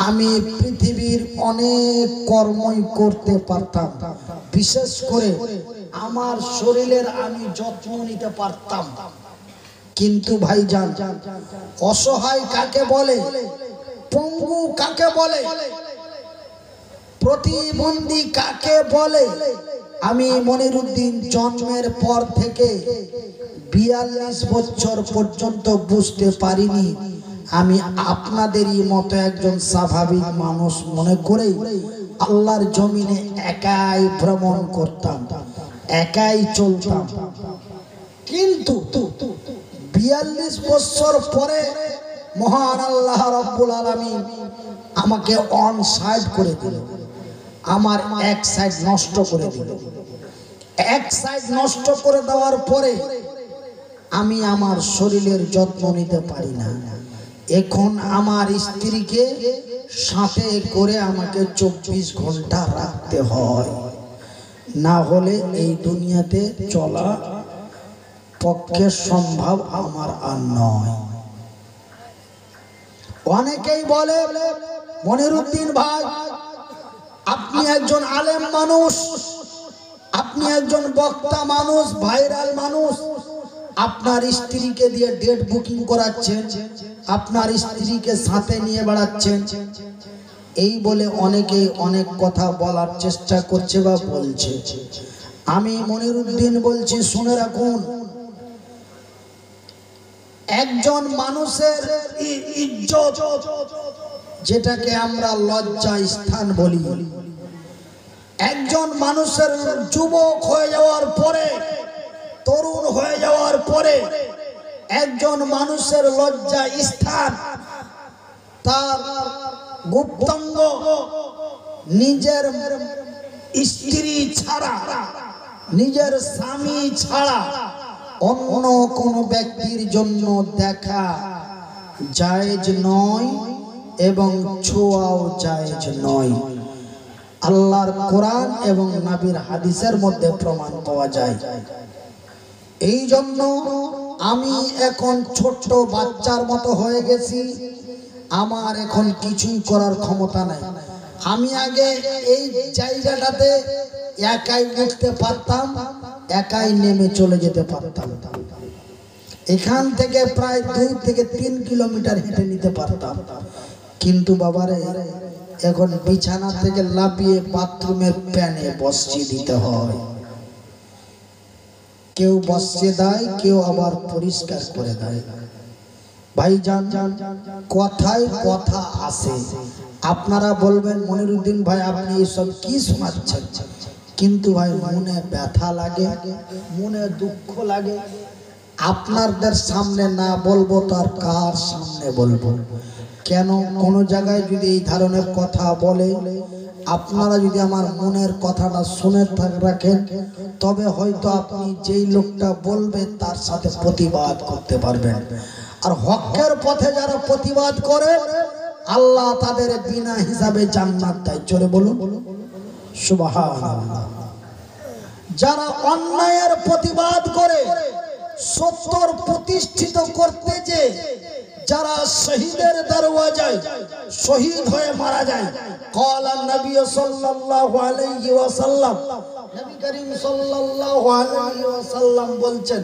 আমি পৃথিবীর অনেক কর্মই করতে পারতাম। বিশেষ করে আমার শরীরের আমি যত্ন নিতে পারতাম। কিন্তু ভাইজান, অসহায় কাকে বলে, পঙ্গু কাকে বলে, প্রতিবন্ধী কাকে বলে, আমি মনিরউদ্দিন জন্মের পর থেকে 42 বছর পর্যন্ত বুঝতে পারিনি। আমি আপনাদেরই মতো একজন স্বাভাবিক মানুষ মনে করে আল্লাহর জমিনে একাই ভ্রমণ করতাম, একাই চলতাম। কিন্তু 42 বছর পরে মহান আল্লাহ রাব্বুল আলামিন আমাকে অন সাইড করে দিল, আমার এক সাইড নষ্ট করে দিল। এক সাইড নষ্ট করে দেওয়ার পরে আমি আমার শরীরের যত্ন নিতে পারি না। এখন আমার স্ত্রীকে সাথে করে আমাকে 24 ঘন্টা রাখতে হয়, না হলে এই দুনিয়াতে চলা পক্ষে সম্ভব আমার আর নয়। অনেকেই বলে মনিরউদ্দিন ভাই, আপনি একজন আলেম মানুষ, আপনি একজন বক্তা মানুষ, ভাইরাল মানুষ, আপনার স্ত্রীকে দিয়ে ডেট বুকিং করাচ্ছেন, আপনার স্ত্রীকে সাথে নিয়ে বেড়াচ্ছেন, এই বলে অনেকেই অনেক কথা বলার চেষ্টা করছে বা বলছে। আমি মনিরুদ্দিন বলছি, শুনে রাখুন, একজন মানুষের ইজ্জত, যেটাকে আমরা লজ্জা স্থান বলি, একজন মানুষের যুবক হয়ে যাওয়ার পরে, তরুণ হয়ে যাওয়ার পরে, একজন মানুষের লজ্জা স্থান, তার গুপ্তাঙ্গ নিজের স্ত্রী ছাড়া, নিজের স্বামী ছাড়া অন্য কোন ব্যক্তির জন্য দেখা জায়েজ নয় এবং ছোঁয়াও জায়েজ নয়। আল্লাহর কোরআন এবং নবীর হাদিসের মধ্যে প্রমাণ পাওয়া যায়। এই জন্য আমি এখন ছোট্ট বাচ্চার মতো হয়ে গেছি, আমার এখন কিছুই করার ক্ষমতা নাই। আমি আগে এই জায়গাটাতে একাই উঠতে পারতাম, একাই নেমে চলে যেতে পারতাম, এখান থেকে প্রায় 2 থেকে 3 কিলোমিটার হেঁটে নিতে পারতাম। কিন্তু বাবারে, এখন বিছানা থেকে লাফিয়ে বাথরুমের প্যানে বসিয়ে দিতে হয়। কেউ বসিয়ে দেয়, কেউ আবার পরিষ্কার করে দেয়। ভাইজান, কথায় কথা আসে। আপনারা বলবেন, মনিরুদ্দিন ভাই আপনি এসব কি শোনাচ্ছেন? কিন্তু ভাই মনে ব্যথা লাগে, মনে দুঃখ লাগে। আপনাদের সামনে না বলবো তো আর কার সামনে বলবো? কেন, কোনো জায়গায় যদি এই ধরনের কথা বলে, আপনারা যদি আমার মনের কথাটা শুনে রাখেন, তবে হয়তো আপনি যেই লোকটা বলবে তার সাথে প্রতিবাদ করতে পারবেন। আর হকের পথে যারা প্রতিবাদ করে, আল্লাহ তাদের বিনা হিসাবে জান্নাত দেয়। জোরে বলুন সুবহানাল্লাহ। যারা অন্যায়ের প্রতিবাদ করে, সত্য প্রতিষ্ঠিত করতে যে যারা শহীদের দরওয়াজায় শহীদ হয়ে মারা যায়, قال النبي صلى الله عليه وسلم, নবী করিম সাল্লাল্লাহু আলাইহি ওয়াসাল্লাম বলছেন,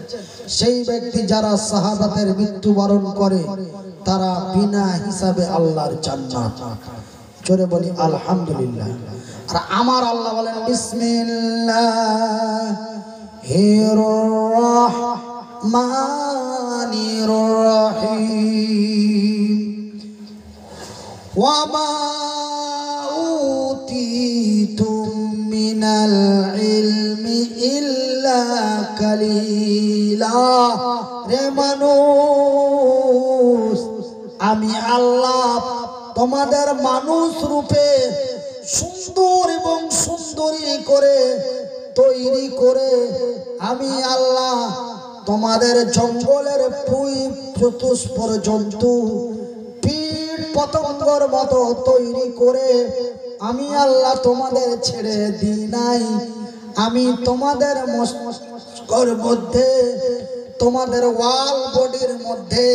সেই ব্যক্তি যারা শাহাদাতের মৃত্যুবরণ করে তারা বিনা হিসাবে আল্লাহর জান্নাত। জোরে বলি আলহামদুলিল্লাহ। আর আমার আল্লাহ বলেন, বিসমিল্লাহির রাহমানির রহিম, ওয়া মা উতিতুম মিনাল ইলমি ইল্লা কালিলা। রে মানুষ, আমি আল্লাহ তোমাদের মানুষ রূপে সুন্দর এবং সুন্দরী করে তৈরি করে, আমি আল্লাহ তোমাদের জঙ্গলের চতুষ্পর জন্তু, কীট পতঙ্গর মতো তৈরি করে আমি আল্লাহ তোমাদের ছেড়ে দিই নাই। আমি তোমাদের মস্তিষ্কের মধ্যে, তোমাদের ওয়াল বডির মধ্যে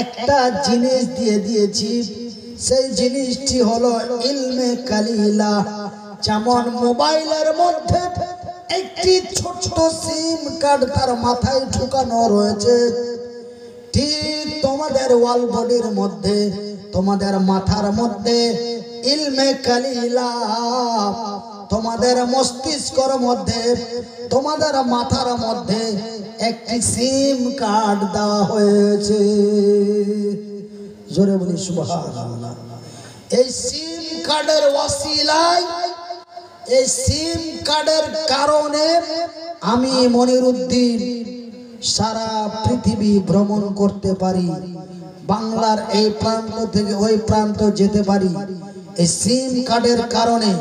একটা জিনিস দিয়ে দিয়েছি, সেই জিনিসটি হলো ইলমে কালিলা। যেমন মোবাইলের মধ্যে একটি ছোট্ট সিম কার্ড তার মাথায় ঢুকানো রয়েছে, ঠিক তোমাদের ওয়াল বডির মধ্যে, তোমাদের মাথার মধ্যে ইলমে কালিলা, তোমাদের মস্তিষ্কের মধ্যে, তোমাদের মাথার মধ্যে একটি সিম কার্ড দেওয়া হয়েছে। জোরে বলি সুবহানাল্লাহ। এই সিম কার্ডের ওয়াসিলায়, এই সিম কার্ডের কারণে আমি মনিরুদ্দিন সারা পৃথিবী ভ্রমণ করতে পারি, বাংলার এই প্রান্ত থেকে ওই প্রান্ত যেতে পারি। এই সিম কার্ডের কারণে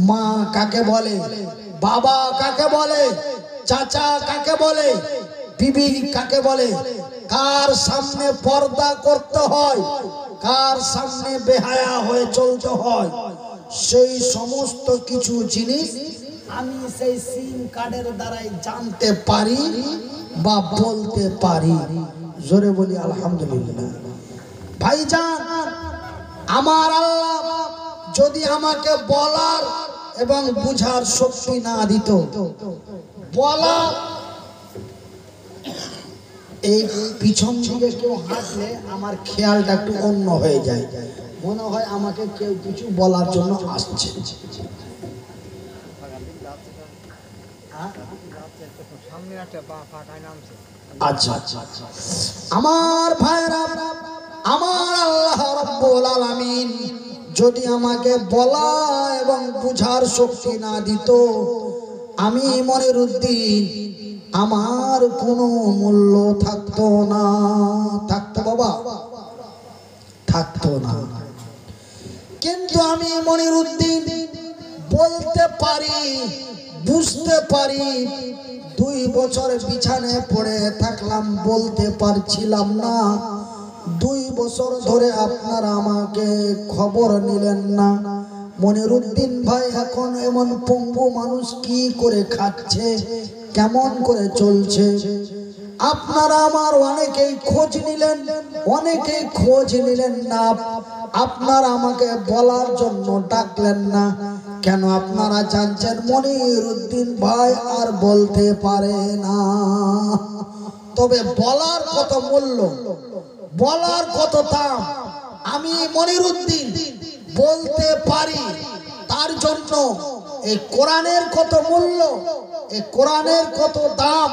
মা কাকে বলে, বাবা কাকে বলে, চাচা কাকে বলে, বিবি কাকে বলে, কার সামনে পর্দা করতে হয়, কার সামনে বেহায়া হয়ে চলতে হয়, সেই সমস্ত কিছু জিনিস আমি সেই সিম কার্ডের দ্বারাই জানতে পারি বা বলতে পারি। জোরে বলি আলহামদুলিল্লাহ। ভাইজান, আমার আল্লাহ যদি আমাকে বলার এবং বুঝার শক্তি না দিত, বলা এই পিছন দিকে কেউ হাঁটলে আমার খেয়ালটা একটু অন্য হয়ে যায়, মনে হয় আমাকে কেউ কিছু বলার জন্য আসছে। আচ্ছা আচ্ছা, আমার ভাইরা, আমার আল্লাহ রাব্বুল আলামিন যদি আমাকে বলা এবং বুঝার শক্তি না দিত, আমি মনিরুদ্দিন আমার কোনো মূল্য থাকতো না। থাকতো বাবা? থাকতো না। কিন্তু আমি মনিরুদ্দিন বলতে পারি, বুঝতে পারি। 2 বছর বিছানায় পড়ে থাকলাম, বলতে পারছিলাম না। 2 বছর ধরে আপনারা আমাকে খবর নিলেন না। মনিরুদ্দিন ভাই এখন এমন পঙ্গু মানুষ কি করে খাচ্ছে, কেমন করে চলছে, আপনারা আমার অনেকেই খোঁজ নিলেন, অনেকেই খোঁজ নিলেন না। আপনারা আমাকে বলার জন্য ডাকলেন না কেন? আপনারা জানছেন মনিরুদ্দিন ভাই আর বলতে পারে না। তবে বলার কত মূল্য, বলার কত দাম, আমি মনিরুদ্দিন বলতে পারি। তার জন্য এই কোরআনের কত মূল্য, এই কোরআনের কত দাম,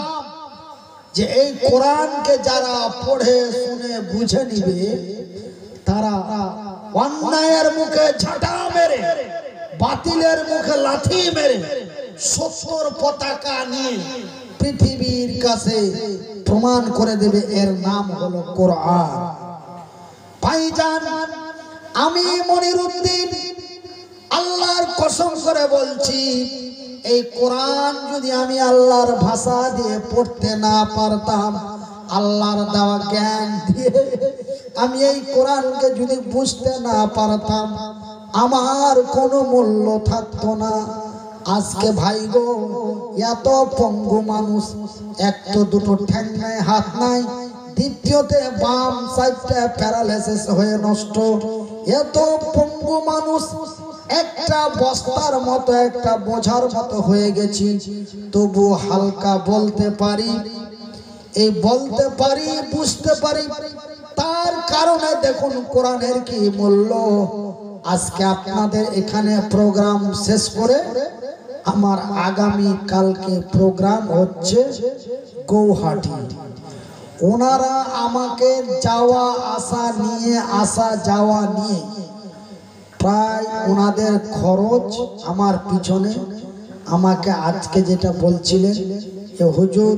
যে এই কোরআনকে যারা পড়ে শুনে বুঝে নিবে, তারা অন্যায়ের মুখে ঝাঁটা মেরে, বাতিলের মুখে লাথি মেরে, 70 পতাকা নিয়ে পৃথিবীর কাছে প্রমাণ করে দেবে এর নাম হলো কোরআন। ভাইজান, আমি মনিরুদ্দিন আল্লাহর কসম করে বলছি, এই কোরআন যদি আমি আল্লাহর ভাষা দিয়ে পড়তে না পারতাম, আল্লাহর দেওয়া জ্ঞান দিয়ে আমি এই কোরআনকে যদি বুঝতে না পারতাম, আমার কোনো মূল্য থাকতো না। আজকে ভাই গো, এত পঙ্গু মানুষ, এক তো দুটো ঠ্যাং নাই, হাত নাই, দ্বিতীয়তে বাম সাইডটা প্যারালাইসিস হয়ে নষ্ট। এত পঙ্গু মানুষ, একটা বস্তার মতো, একটা বোঝার মতো হয়ে গেছি, তবু হালকা বলতে পারি। এই বলতে পারি, বুঝতে পারি, তার কারণে দেখুন কোরআনের কি মূল্য। আজকে আপনাদের এখানে প্রোগ্রাম শেষ করে আমার আগামী কালকে প্রোগ্রাম হচ্ছে গৌহাটি। ওনারা আমাকে যাওয়া আসা নিয়ে, আসা যাওয়া নিয়ে প্রায় ওনাদের খরচ আমার পিছনে, আমাকে আজকে যেটা বলছিলেন যে হুজুর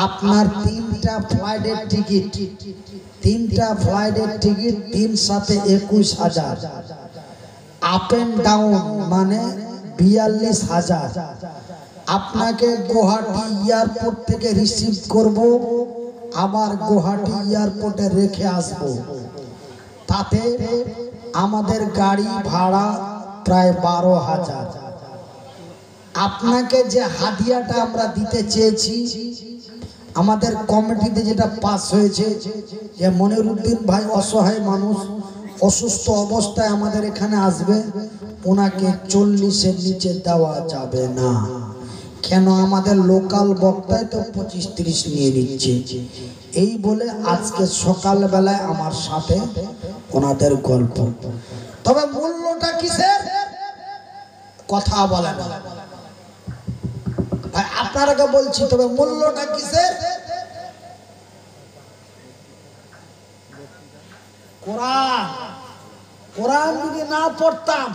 আপনার 3টা ফ্লাইটের টিকিট, 3টা ফ্লাইটের টিকিট 3 সাথে 21,000, আপ এন্ড ডাউন মানে 42,000। আপনাকে গুয়াহাটি এয়ারপোর্ট থেকে রিসিভ করব, আবার গুয়াহাটি এয়ারপোর্টে রেখে আসব। তাতে আমাদের গাড়ি ভাড়া প্রায় 12,000। আপনাকে যে হাদিয়াটা আমরা দিতে চেয়েছি, আমাদের কমিটিতে যেটা পাস হয়েছে, যে মনিরুদ্দিন ভাই অসহায় মানুষ, অসুস্থ অবস্থায় আমাদের এখানে আসবে, ওনাকে 40-এর নিচে দেওয়া যাবে না। কেন? আমাদের লোকাল বক্তায় তো 25-30 নিয়ে নিচ্ছে। এই বলে আজকে সকালবেলায় আমার সাথে ওনাদের গল্প। তবে মূল্যটা কিসের? কথা বলে না ভাই, আপনারাকে বলছি, তবে মূল্যটা কিসের? কোরআন। কোরআন যদি না পড়তাম,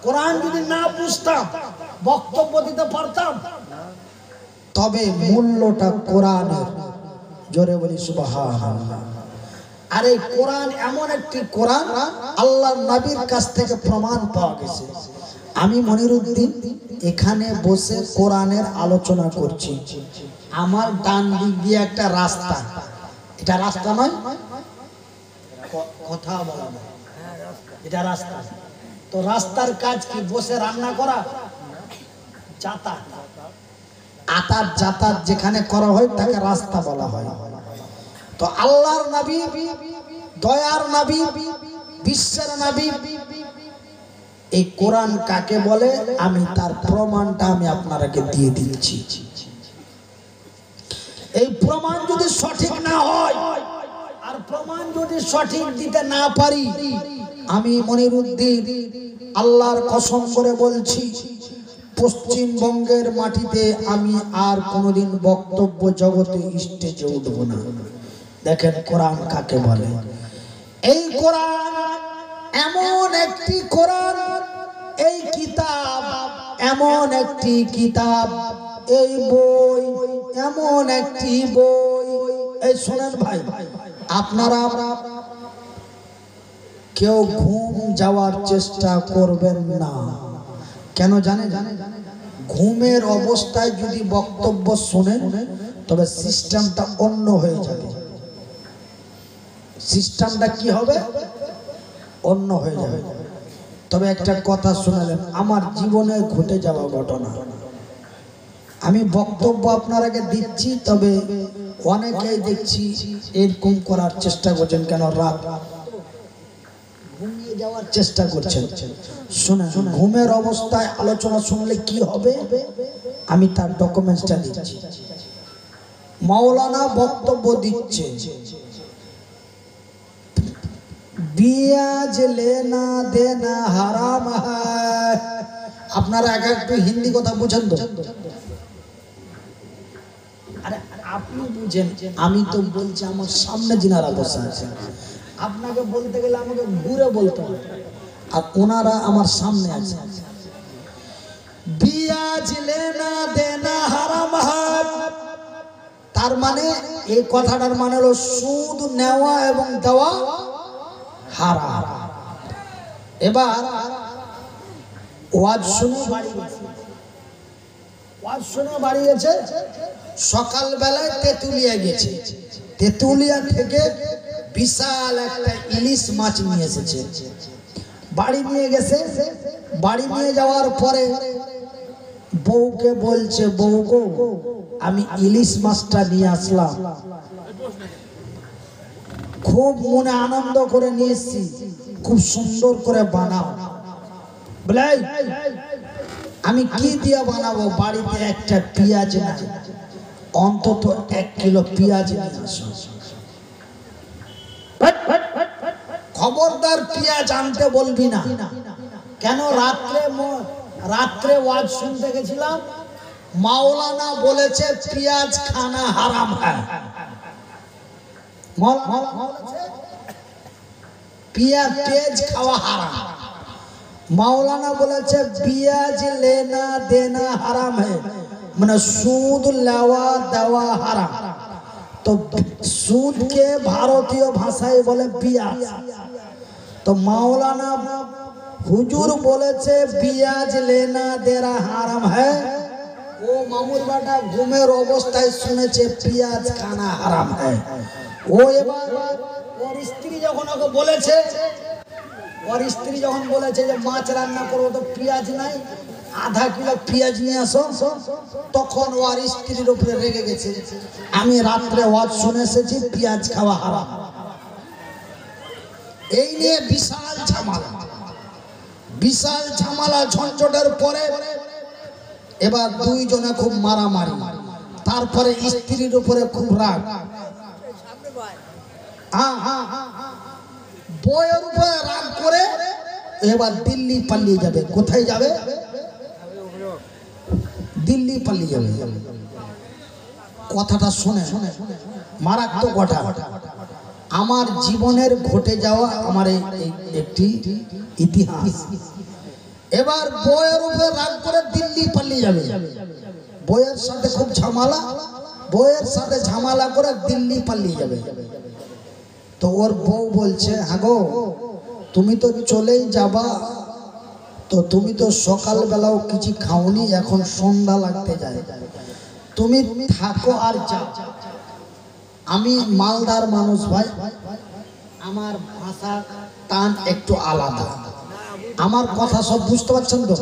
কোরআন যদি না বুঝতাম, বক্তব্য দিতে পারতাম, তবে মূল্যটা কোরআনের। জোরে বলি সুবহানাল্লাহ। আর এই কোরআন এমন একটি কোরআন, আল্লাহর নবীর কাছ থেকে প্রমাণ পাওয়া গেছে। আমি মনিরুদ্দিন এখানে বসে কোরআনের আলোচনা করছি, আমার ডান দিক দিয়ে একটা রাস্তা, এটা রাস্তা নয়, কথা বলা না, এটা রাস্তা। তো রাস্তার কাজ কি? বসে রান্না করা, যাতায়াত, আতার যাতায়াত যেখানে করা হয় তাকে রাস্তা বলা হয়। তো আল্লাহর নবী, দয়ার নবী, বিশ্বের নবী, এই কোরআন কাকে বলে আমি তার প্রমাণটা আমি আপনাকে দিয়ে দিচ্ছি। এই প্রমাণ যদি সঠিক না হয় আর প্রমাণ যদি সঠিক দিতে না পারি, আমি মনিরুদ্দিন আল্লাহর কসম করে বলছি, পশ্চিমবঙ্গের মাটিতে আমি আর কোনোদিন বক্তব্য জগতে স্টেজে উঠব না। দেখেন কোরআন কাকে বলে। এই কোরআন এমন একটি কোরআন, এই কিতাব এমন একটি কিতাব, এই বই এমন একটি বই। এই শোনেন ভাই, আপনারা কেউ ঘুম যাওয়ার চেষ্টা করবেন না। কেন জানেন? ঘুমের অবস্থায় যদি বক্তব্য শোনেন তবে সিস্টেমটা অন্য হয়ে যাবে। সিস্টেমটা কি হবে? অন্য হয়ে যাবে। তবে একটা কথা শুনালেন, আমার জীবনে ঘটে যাওয়া ঘটনা। আমি বক্তব্য আপনারাকে দিচ্ছি, তবে অনেকেই দেখছি এরকম করার চেষ্টা করছেন। কেন? রাত ঘুমিয়ে যাওয়ার চেষ্টা করছেন। শুনে ঘুমের অবস্থায় আলোচনা শুনলে কি হবে আমি তার ডকুমেন্টসটা দিচ্ছি। মাওলানা বক্তব্য দিচ্ছে, বিয়াজ লেনা দেনা হারাম হ্যায়। আপনারা এক একটু হিন্দি কথা বুঝেন তো? আরে আপনি বুঝেন, আমি তো বলছি আমার সামনে যিনারা বসে আছেন। আপনাকে বলতে গেলে আমাকে ঘুরে বলতে হবে, আর ওনারা আমার সামনে আছে। বিয়াজ লেনা দেনা হারাম হ্যায়, তার মানে এই কথাটার মানে হলো সুদ নেওয়া এবং দেওয়া হারাম। এবার ওয়াজ শুনে বাড়ি গেছে, সকালবেলায় তেঁতুলিয়া গেছে। তেঁতুলিয়া থেকে বিশাল একটা ইলিশ মাছ নিয়ে এসেছে, বাড়ি নিয়ে গেছে। বাড়ি নিয়ে যাওয়ার পরে বউকে বলছে, বউ গো আমি ইলিশ মাছটা নিয়ে আসলাম, খুব মনে আনন্দ করে নিয়ে এসেছি, খুব সুন্দর করে বানাও। বলে আমি কি দিয়ে বানাবো? বাড়িতে একটা পেঁয়াজ না, অন্তত 1 কিলো পেঁয়াজ নিয়ে আসো। খবরদার পেঁয়াজ আনতে বলবি না। কেন? রাত্রে ওয়াজ শুনতে গেছিলাম, মাওলানা বলেছে পেঁয়াজ খানা হারাম হ্যায়। পেঁয়াজ খাওয়া হারাম। মাওলানা বলেছে পেঁয়াজ লেনা দেনা হারাম হ্যায়, মানে সুদ লেওয়া দেওয়া হারাম। তো সুদকে ভারতীয় ভাষায় বলে পেঁয়াজ। তো মাওলানা হুজুর বলেছে পেঁয়াজ লেনা দেনা হারাম হ্যায়। ও মামুর বাটা ঘুমের অবস্থায় শুনেছে পেঁয়াজ খানা হারাম হ্যায়। ও এবার ওর স্ত্রী যখন ওকে বলেছে, যে মাছ রান্না করবো তো পেঁয়াজ নাই, 1/2 কিলো পেঁয়াজ নিয়ে আসো, তখন ওর স্ত্রীর উপরে রেগে গেছে, আমি রাত্রে ওয়াজ শুনে এসেছি পেঁয়াজ খাওয়া হারাম। এই নিয়ে বিশাল ঝামেলা ঝঞ্ঝটের পরে এবার দুইজনে খুব মারামারি। তারপরে স্ত্রীর উপরে খুব রাগ, বউয়ের উপরে রাগ করে এবার দিল্লি পালিয়ে যাবে। কোথায় যাবে? দিল্লি পালিয়ে যাবে। কথাটা শুনে, মারাত্মক কথা। আমার জীবনের ঘটে যাওয়া আমার একটি ইতিহাস। এবার বউয়ের উপরে রাগ করে দিল্লি পালিয়ে যাবে। বউয়ের সাথে খুব ঝামেলা করে দিল্লি পালিয়ে যাবে। তো ওর বউ বলছে, হ্যাঁ গো তুমি তো চলেই যাবা, তো তুমি তো সকালবেলাও কিছু খাওনি, এখন সন্ধ্যা লাগতে যায়, তুমি থাকো আর যাও। আমি মালদার মানুষ ভাই, আমার ভাষা টান একটু আলাদা। আমার কথা সব বুঝতে পারছেন তো?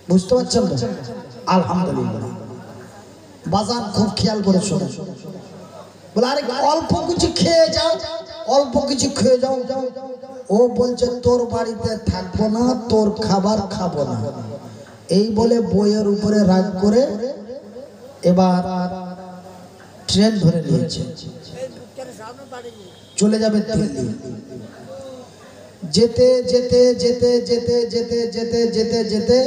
বুঝতে পারছেন তো? আলহামদুলিল্লাহ। বাজান খুব খেয়াল করে শোনো। বলে আরে অল্প কিছু খেয়ে যাও, অল্প কিছু খেয়ে যাও। ও বলছে তোর বাড়িতে থাকবো না, তোর খাবার খাবো না। এই বলে বইয়ের উপরে রাগ করে এবার ট্রেন ধরে নিয়েছে, চলে যাবে দিল্লি। যেতে যেতে যেতে যেতে যেতে যেতে যেতে যেতে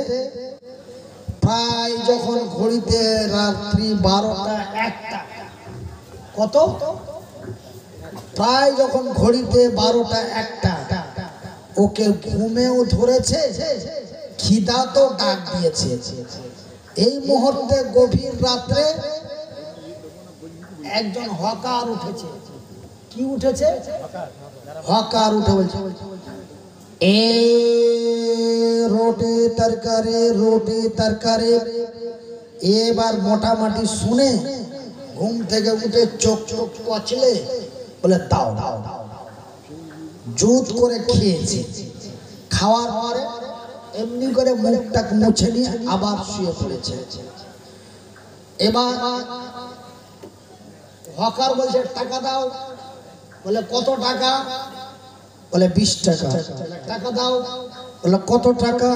প্রায় যখন ঘড়িতে রাত্রি 12টা 1টা, কত প্রায় যখন ঘড়িতে 12টা 1টা, ওকে ঘুমেও ধরেছে, খিদা তো ডাক দিয়েছে। এই মুহূর্তে গভীর রাত্রে একজন হকার উঠেছে। কি উঠেছে? হকার উঠে বলছে এ রোটি তরকারি, রুটি তরকারি। এবার মোটামুটি শুনে ঘুম থেকে উঠে চোখ চোখ কচলে বলে দাও দাও দাও। জুত করে খেয়েছে। খাওয়ার পরে এমনি করে মুখটা মুছে নিয়ে আবার শুয়ে পড়েছে। এবার হকার বলছে টাকা দাও। বলে কত টাকা? বলে 20 টাকা। টাকা দাও। বলে কত টাকা?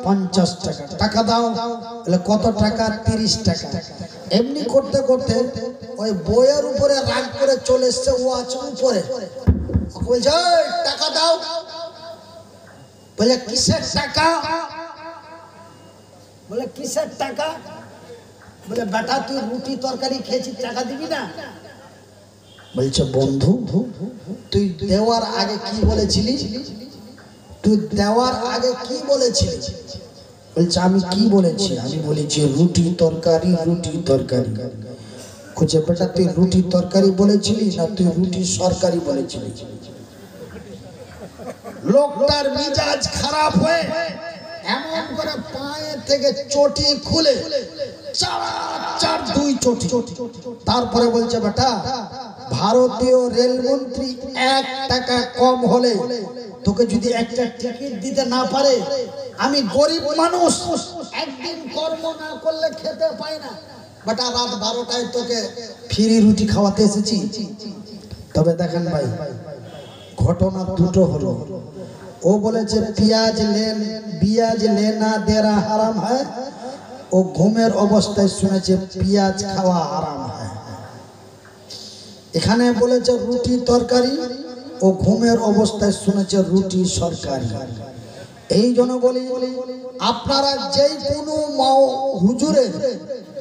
50 টাকা। টাকা দাও। বলে কত টাকা? 30 টাকা। এমনি করতে করতে ওই বইয়ের উপরে রাগ করে চলে এসছে। ও আছে উপরে, বলছে টাকা দাও। বলে কিসের টাকা? বলে কিসের টাকা? বলে বেটা তুই রুটি তরকারি খেয়েছিস, টাকা দিবি না? বলছে বন্ধু তুই দেওয়ার আগে কি বলেছিলি? তুই দেওয়ার আগে কি বলেছিলি? বলছে আমি কি বলেছি? আমি বলেছি রুটি তরকারি, রুটি তরকারি। খুঁজে বেটা তুই রুটি তরকারি বলেছিলি না তুই রুটি সরকারি বলেছিলি? লোকটার মিজাজ খারাপ হয়ে এমন করে পায়ে থেকে চটি খুলে চার দুই চটি। তারপরে বলছে বেটা ভারতীয় রেলমন্ত্রী 1 টাকা কম হলে তোকে যদি একটা টিকিট দিতে না পারে, আমি গরিব মানুষ একদিন কর্ম না করলে খেতে পাই না, বেটা রাত 12টায় তোকে ফ্রি রুটি খাওয়াতে এসেছি। তবে দেখেন ভাই ঘটনা দুটো হলো। ও বলেছে পিয়াজ লেনা দেরা হারাম হয়। ও ঘুমের অবস্থায় শুনেছে পিয়াজ খাওয়া হারাম হয়। এখানে বলেছে রুটি তরকারি, ও ঘুমের অবস্থায় শুনেছে রুটি সরকারি। এই জন্য বলি আপনারা যেই কোনো হুজুরের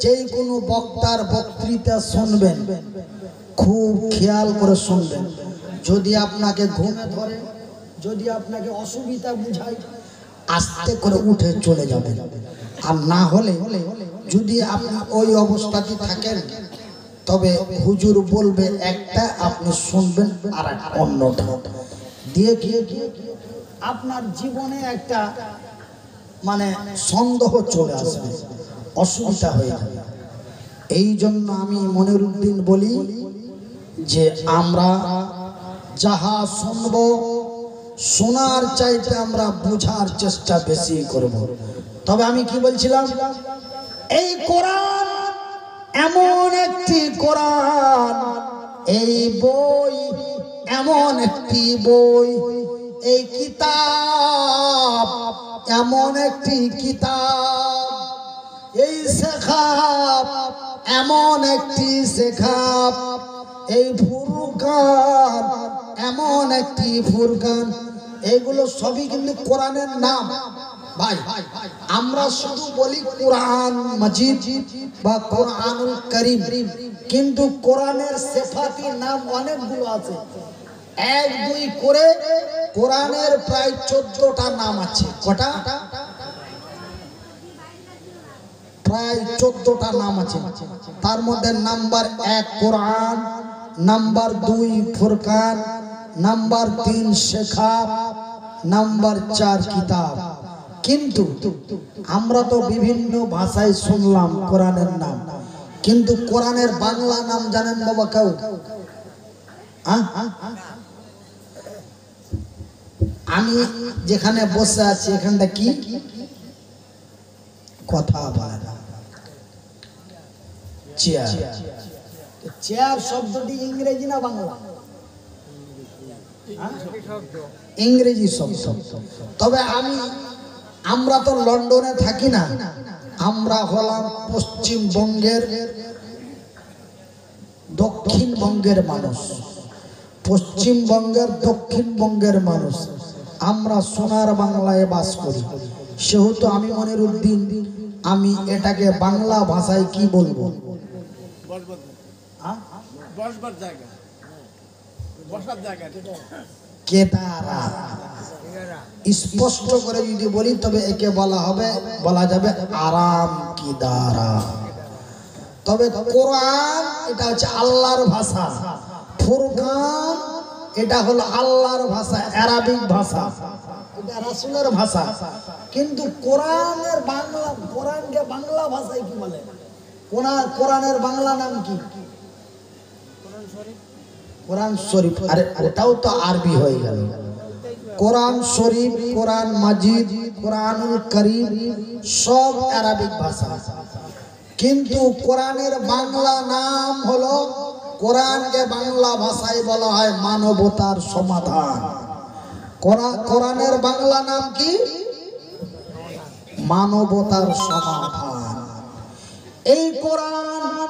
যেই কোনো বক্তার বক্তৃতা শুনবেন খুব খেয়াল করে শুনবেন। যদি আপনাকে ঘুমে ধরে, যদি আপনাকে অসুবিধা বুঝায়, আস্তে করে উঠে চলে যাবেন। আর না হলে যদি আপনি ওই অবস্থাতে থাকেন তবে হুজুর বলবে একটা, আপনি শুনবেন আর অন্যটা দিয়ে গিয়ে আপনার জীবনে একটা মানে সন্দেহ চলে আসবে, অসুবিধা হয়ে যাবে। এই জন্য আমি মনিরুদ্দিন বলি যে আমরা যাহা শুনব শোনার চাইতে আমরা বোঝার চেষ্টা বেশি করব। তবে আমি কি বলছিলাম, এই কোরআন এমন একটি কোরআন, এই বই এমন একটি বই, এই কিতাব এমন একটি কিতাব, এই শেখাব এমন একটি শেখাব, এই ফুরকান এমন একটি ফুরকান। এগুলো সবই কিন্তু কোরআনের নাম। ভাই আমরা শুধু বলি কোরআন মাজিদ বা কোরআনুল কারীম, কিন্তু কোরআনের সিফাতি নাম অনেকগুলো আছে। 1-2 করে কোরআনের প্রায় 14টা নাম আছে। কটা? প্রায় 14টা নাম আছে। তার মধ্যে নাম্বার 1 কোরআন, নাম্বার 2 ফুরকান, নাম্বার 3 শেখাব, নাম্বার 4 কিতাব। কিন্তু আমরা তো বিভিন্ন ভাষায় শুনলাম কোরআনের নাম, কিন্তু কোরআনের বাংলা নাম জানেন বাবা কেউ? আমি যেখানে বসে আছি এখানটা কি কথা বলে না, চেয়ার। চেয়ার শব্দটি ইংরেজি না বাংলা? ইংরেজি শব্দ। তবে আমরা তো লন্ডনে থাকি না, আমরা হলাম পশ্চিমবঙ্গের দক্ষিণবঙ্গের মানুষ, পশ্চিমবঙ্গের দক্ষিণবঙ্গের মানুষ। আমরা সোনার বাংলায় বাস করি, সেহেতু আমি মনিরুদ্দিন, আমি এটাকে বাংলা ভাষায় কি বলবো? কেদারা। স্পষ্ট করে যদি বলি তবে একে বলা যাবে আরাম কিদারা। তবে কোরআন এটা হচ্ছে আল্লাহর ভাষা, ফুরকান এটা হলো আল্লাহর ভাষা, আরবিক ভাষা, এটা রাসূলের ভাষা। কিন্তু কোরআনের বাংলা, কোরআনকে বাংলা ভাষায় কি বলে? কোরআনের বাংলা নাম কি? কোরআন শরীফ। আরে ওটাও তো আরবি হয়ে গেল। কোরআন শরীফ, কোরআন মাজিদ, কোরআনুল কারীম সব আরবিক ভাষা। কিন্তু কোরআনের বাংলা নাম হলো, কোরআনকে বাংলা ভাষায় বলা হয় মানবতার সমাধান। কোরআনের বাংলা নাম কি? মানবতার সমাধান। এই কোরআন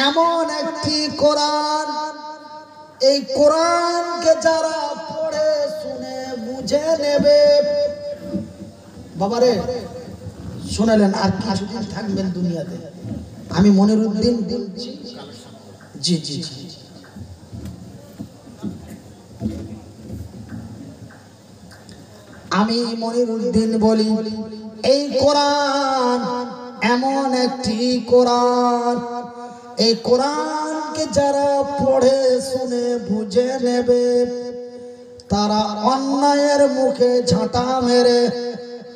এমন একটি কোরআন, এই কোরআনকে যারা পড়ে শুনে বুঝে নেবে, বাবারে শুনেলেন আর কিছুদিন থাকবেন দুনিয়াতে। আমি মনিরুদ্দিন বলছি, জি জি জি, আমি মনিরুদ্দিন বলি, এই কোরআন এমন একটি কোরআন, এই কোরআনকে যারা পড়ে শুনে বুঝে নেবে, তারা অন্যায়ের মুখে ঝাঁটা মেরে,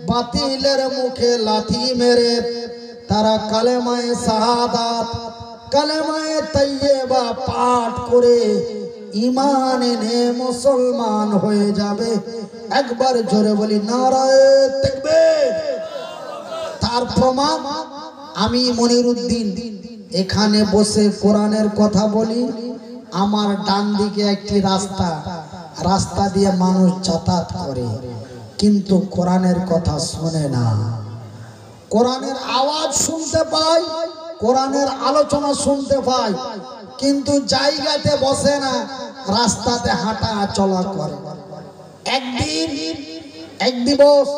বাতিলের মুখে লাথি মেরে, তারা কালেমায়ে শাহাদাত, কালেমায়ে তাইয়্যিবা পাঠ করে ঈমান এনে মুসলমান হয়ে যাবে। একবার জোরে বলি নারায়ে তাকবীর। তার প্রমাণ আমি মনিরুদ্দিন এখানে বসে কোরআনের কথা বলি। আমার ডান দিকে একটি রাস্তা দিয়ে মানুষ যাতায়াত করে, কিন্তু কোরআনের কথা শোনে না। কোরআনের আওয়াজ শুনতে পাই, কোরআনের আলোচনা শুনতে পাই, কিন্তু জায়গাতে বসে না, রাস্তাতে হাঁটা চলা করে। এক দিবস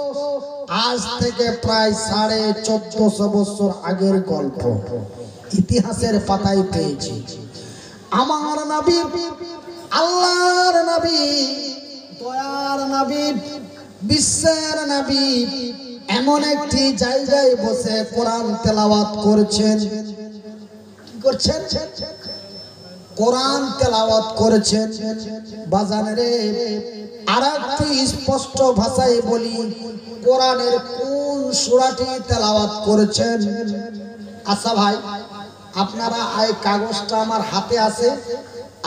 আজ থেকে প্রায় 1450 বছর আগের গল্প, ইতিহাসের পাতায় পেয়েছি। আমার নবী, আল্লাহর নবী, দয়ার নবী, বিশ্বের নবী এমন একটি জায়গায় বসে কোরআন তেলাওয়াত করছেন। কি করছেন? কোরআন তেলাওয়াত করেছেন। বাজান রে, আরেকটু স্পষ্ট ভাষায় বলি, কোরআনের কোন সূরাটি তেলাওয়াত করেছেন? আচ্ছা ভাই, আপনারা এই কাগজটা আমার হাতে আছে,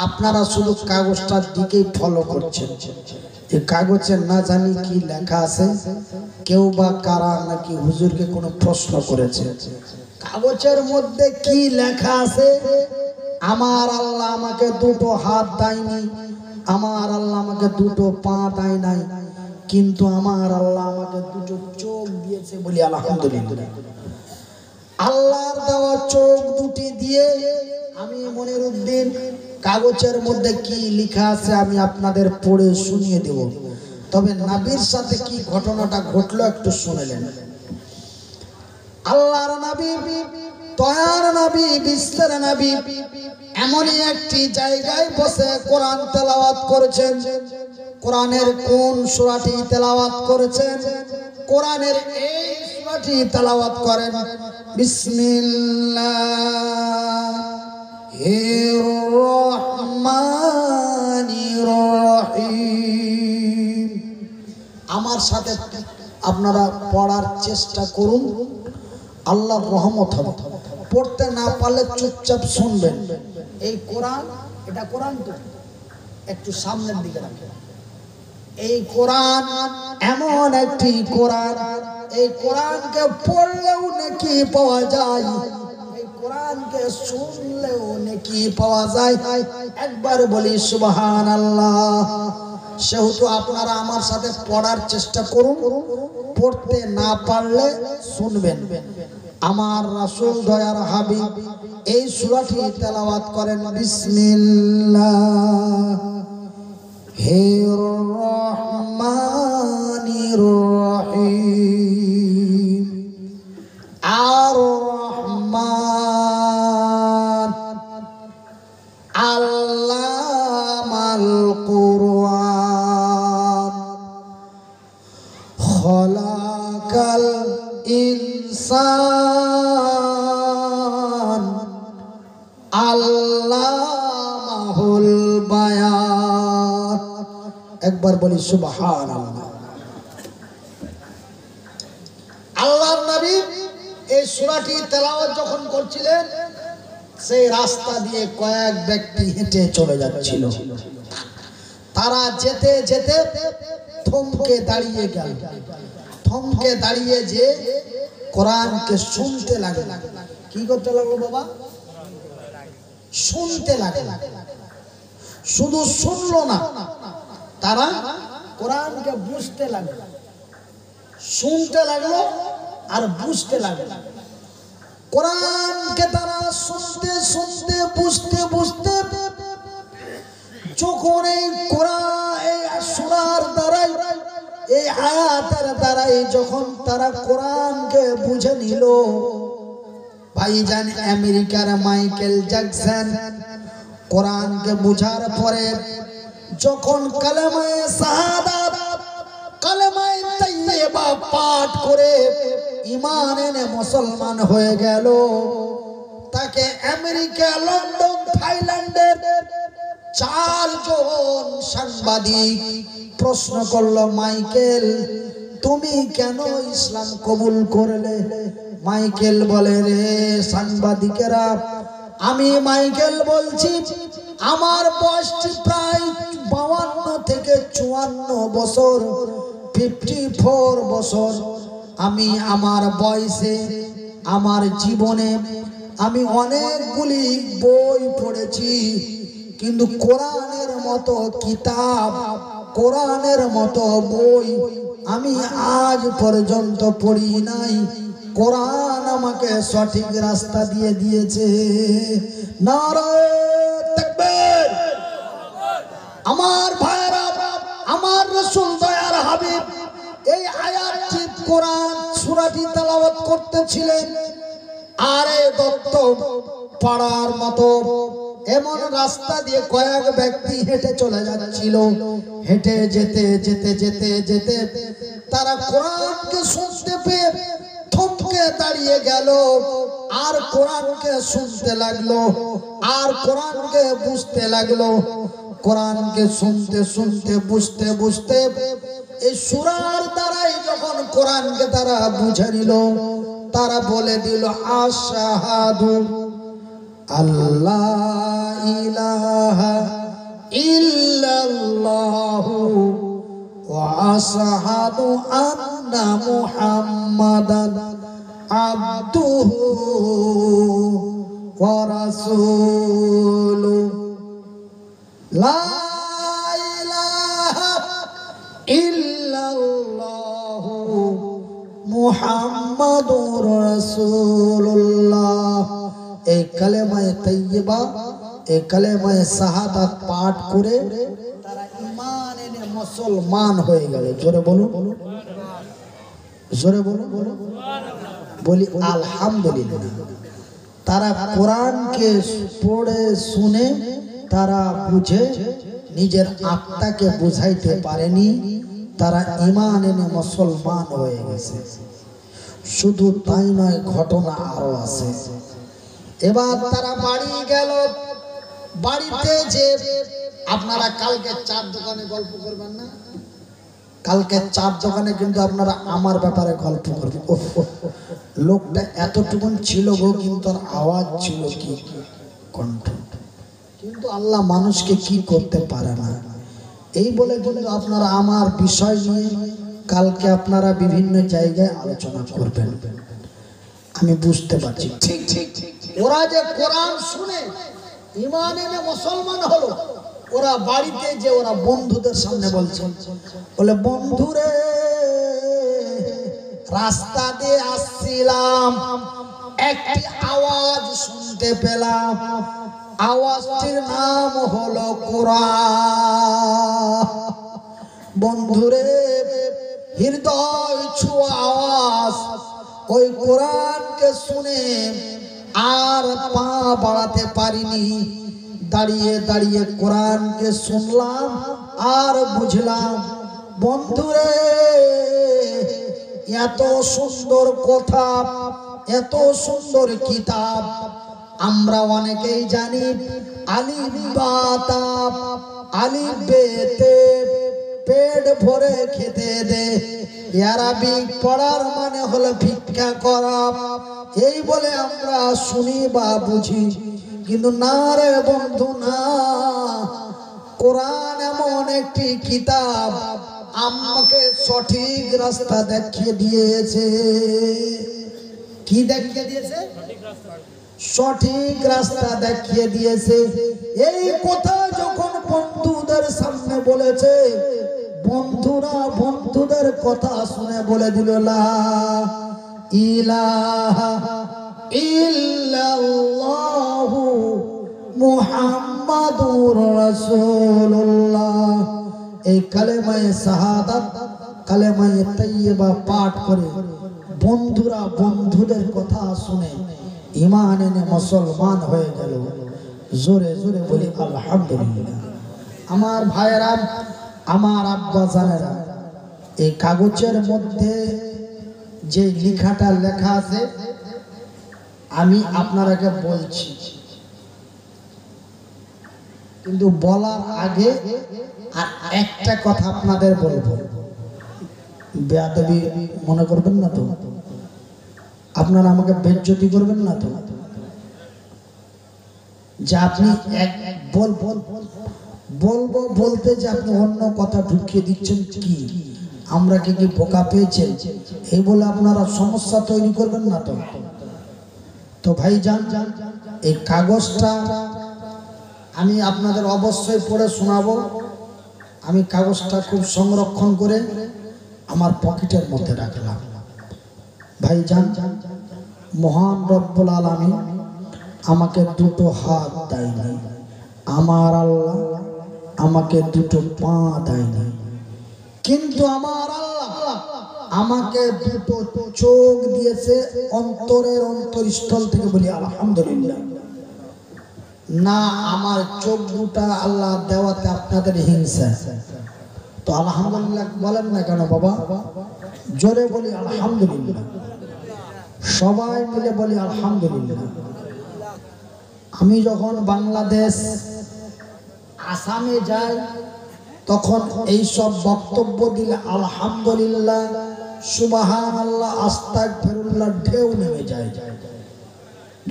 আপনারা শুধু কাগজটার দিকেই ফলো করছেন। এই কাগজে না জানি কি লেখা আছে, কেউ বা কারা নাকি হুজুরকে কোনো প্রশ্ন করেছে, কাগজের মধ্যে কি লেখা আছে? আমার আল্লাহ আমাকে দুটো হাত দেয়নি, আমার আল্লাহ আমাকে দুটো পা দেয় নাই, কিন্তু আমার আল্লাহ আমাকে দুটো চোখ দিয়েছে, বলি আলহামদুলিল্লাহ। আল্লাহর দেওয়া চোখ দুটি দিয়ে আমি মনিরুদ্দিন কাগজের মধ্যে কি লেখা আছে আমি আপনাদের পড়ে শুনিয়ে দেব। তবে নবীর সাথে কি ঘটনাটা ঘটলো একটু শুনলেন। আল্লাহর নবী, দয়ার নবী, বিশ্বের নবী এমনই একটি জায়গায় বসে কোরআন তেলাওয়াত করেছেন। কোরআনের কোন সূরাটি তেলাওয়াত করেছেন? কোরআনের এই সূরাটি তেলাওয়াত করেন, বিসমিল্লাহির রহমানির রহিম। আমার সাথে আপনারা পড়ার চেষ্টা করুন, আল্লাহর রহমত হবে। পড়তে না পারলে চুপচাপ শুনবেন। এই কোরআন, এটা কোরআন তো একটু সামনের দিকে রাখেন। এই কোরআন এমন একটি কোরআন, এই কোরআনকে পড়লেও নেকি পাওয়া যায়, এই কোরআনকে শুনলেও নেকি পাওয়া যায়। একবার বলি সুবহানাল্লাহ। সেহেতু আপনারা আমার সাথে পড়ার চেষ্টা করুন, পড়তে না পারলে শুনবেন। আমার রাসূল দয়ার হাবিব এই সূরাটি তেলাওয়াত করেন বিসমিল্লাহির রহমানির রহিম। আর রহমান আল্লামাল কুরআন খলাকাল ইনসান আল্লামাহুল বায়ান। একবার বলি সুবহানাল্লাহ। আল্লাহর নবী এই সূরাটি তেলাওয়াত যখন করছিলেন, সেই রাস্তা দিয়ে কয়েক ব্যক্তি হেঁটে চলে যাচ্ছিল। তারা যেতে যেতে থমকে দাঁড়িয়ে গেল। থমকে দাঁড়িয়ে যে কোরআনকে শুনতে লাগলো। কি করতে লাগলো বাবা? শুনতে লাগলো। শুধু শুনলো না, তারা কোরআনকে বুঝতে লাগলো। শুনতে লাগলো আর বুঝতে লাগলো। কোরআনকে তারা শুনতে শুনতে বুঝতে বুঝতে যখন এই কোরআন এই সূরার দ্বারাই এই আয়াতের দ্বারাই যখন তারা কোরআনকে বুঝে নিল, ভাইজান আমেরিকার মাইকেল জ্যাকসন কোরআনকে বুঝার পরে যখন কালেমায়ে শাহাদাত কালেমায়ে তাইয়্যিবা পাঠ করে ঈমান এনে মুসলমান হয়ে গেল, তাকে আমেরিকা, লন্ডন, থাইল্যান্ডের 4 জন সাংবাদিক প্রশ্ন করলো, মাইকেল তুমি কেন ইসলাম কবুল করলে? মাইকেল বলে, রে সাংবাদিকেরা, আমি মাইকেল বলছি, আমার বয়সটি প্রায় 52 থেকে 54 বছর, 54 বছর। আমি আমার বয়সে, আমার জীবনে আমি অনেকগুলি বই পড়েছি, কিন্তু কোরআনের মতো কিতাব, কোরআনের মতো বই আমি আজ পর্যন্ত পড়ি নাই। কোরআন আমাকে সঠিক রাস্তা দিয়ে দিয়েছে। নারে তাকবীর! আমার ভাইরা, আমার রাসূল দয়ার হাবিব এই আয়াতটি কোরআন সূরাটি তেলাওয়াত করতেছিলেন, আর এই দত্ত পাড়ার মতো এমন রাস্তা দিয়ে কয়েক ব্যক্তি হেঁটে চলে যাচ্ছিল। হেঁটে যেতে যেতে যেতে যেতে তারা কোরআনকে শুনতে পেয়ে থমকে দাঁড়িয়ে গেল, আর কোরআনকে শুনতে লাগলো, আর কোরআনকে বুঝতে লাগলো। কোরআনকে শুনতে শুনতে বুঝতে বুঝতে এই সূরার দ্বারাই যখন কোরআনকে তারা বুঝে নিল, তারা বলে দিল, আশহাদু আল্লাহ ইলাহা ইল্লাল্লাহু ওয়া আশহাদু আন্না মুহাম্মাদান আবদুহু ওয়া রাসূলুহু। লা ইলাহা ইল্লাল্লাহু মুহাম্মাদুর রাসূলুল্লাহ। এই কালেমায়ে তাইয়্যিবা, এই কালেমায়ে শাহাদাত পাঠ করে তারা ঈমান এনে মুসলমান হয়ে গেল। জোরে বলুন, জোরে বলুন, বলি আলহামদুলিল্লাহ। তারা কোরআনকে পড়ে শুনে তারা বুঝে নিজের আত্মাকে বুঝাইতে পারেনি, তারা ঈমান এনে মুসলমান হয়ে গেছে। শুধু তাই নয়, ঘটনা আরো আছে। এবার তারা বাড়ি গেল। বাড়িতে যে আপনারা কালকে 4 দোকানে গল্প করবেন না, কালকে 4 দোকানে কিন্তু আপনারা আমার ব্যাপারে গল্প করবেন। লোকটা এতটুকুন ছিল গো, কিন্তু আওয়াজ ছিল কি কণ্ঠ। কিন্তু আল্লাহ মানুষকে কি করতে পারে না, এই বলে কিন্তু আপনারা আমার বিষয় নিয়ে কালকে আপনারা বিভিন্ন জায়গায় আলোচনা করবেন। আমি বুঝতে পারছি। ঠিক ঠিক, ওরা যে কোরআন শুনে ঈমান এনে মুসলমান হলো, ওরা বাড়িতে যে ওরা বন্ধুদের সামনে বলছে, বলে বন্ধুরে রাস্তা দিয়ে আসছিলাম, একটি আওয়াজ শুনতে পেলাম, আওয়াজটির নাম হলো কোরআন। বন্ধুরে হৃদয় ছোঁয়া আওয়াজ, ওই কোরআনকে শুনে আর পা বাড়াতে পারিনি। দাঁড়িয়ে দাঁড়িয়ে কোরআনকে শুনলাম আর বুঝলাম, বন্ধুরে এত সুন্দর কথা, এত সুন্দর কিতাব আমরা অনেকেই জানি। আলিফ বা তা, আলিফ বেতে পেট ভরে খেতে দে, আরবিক পড়ার মানে হলো ভিক্ষা করা, এই বলে আমরা শুনি বা বুঝি। কিন্তু না রে বন্ধু না, কোরআন এমন একটি কিতাব আমাকে সঠিক রাস্তা দেখিয়ে দিয়েছে। কি দেখিয়ে দিয়েছে? সঠিক রাস্তা দেখিয়ে দিয়েছে। এই কথা যখন বন্ধুদের সামনে বলেছে, বন্ধুরা বন্ধুদের কথা শুনে বলে দিল, লা ইলাহা ইল্লাল্লাহু মুহাম্মাদুর রাসূলুল্লাহ। এই কালেমায়ে শাহাদাত, কালেমায়ে তাইয়্যিবা পাঠ করে বন্ধুরা বন্ধুদের কথা শুনে ঈমান এনে মুসলমান হয়ে গেল। জোরে জোরে বলি আলহামদুলিল্লাহ। আমার ভাইয়েরা, আমার আব্বা জানেরা, এই কাগজের মধ্যে যে লেখাটা লেখা আছে আমি আপনারাকে বলছি, কিন্তু বলার আগে আর একটা কথা আপনাদের বলবো, বেয়াদবি মনে করবেন না তো, আপনারা আমাকে বেজ্জতি করবেন না তো, যে আপনি বলবো বলতে যে আপনি অন্য কথা ঢুকিয়ে দিচ্ছেন। কি আমরা কি বোকা পেয়েছেন এই বলে আপনারা সমস্যা তৈরি করবেন না তো। তো ভাই জান, এই কাগজটা আমি আপনাদের অবশ্যই পড়ে শোনাবো। আমি কাগজটা খুব সংরক্ষণ করে আমার পকেটের মধ্যে রাখলাম। ভাই জান, মহান রব্বুল আলামিন আমাকে দুটো হাত দেয়নি, আমার আল্লাহ আমাকে দুটো পা দেয়নি, কিন্তু আমার আল্লাহ আমাকে দুটো চোখ দিয়েছে। অন্তরের অন্তরস্থল থেকে বলি আলহামদুলিল্লাহ। না আমার চোখ দুটা আল্লাহ দেওয়াতে আপনাদের হিংসা, তো আলহামদুলিল্লাহ বলেন না কেন বাবা? জোরে বলি আলহামদুলিল্লাহ, সবাই মিলে বলি আলহামদুলিল্লাহ। আমি যখন বাংলাদেশ আসামে যাই তখন এই সব বক্তব্য দিলে আলহামদুলিল্লাহ, সুবহানাল্লাহ, আস্তাগফিরুল্লাহ ঢেউ নেমে যায়।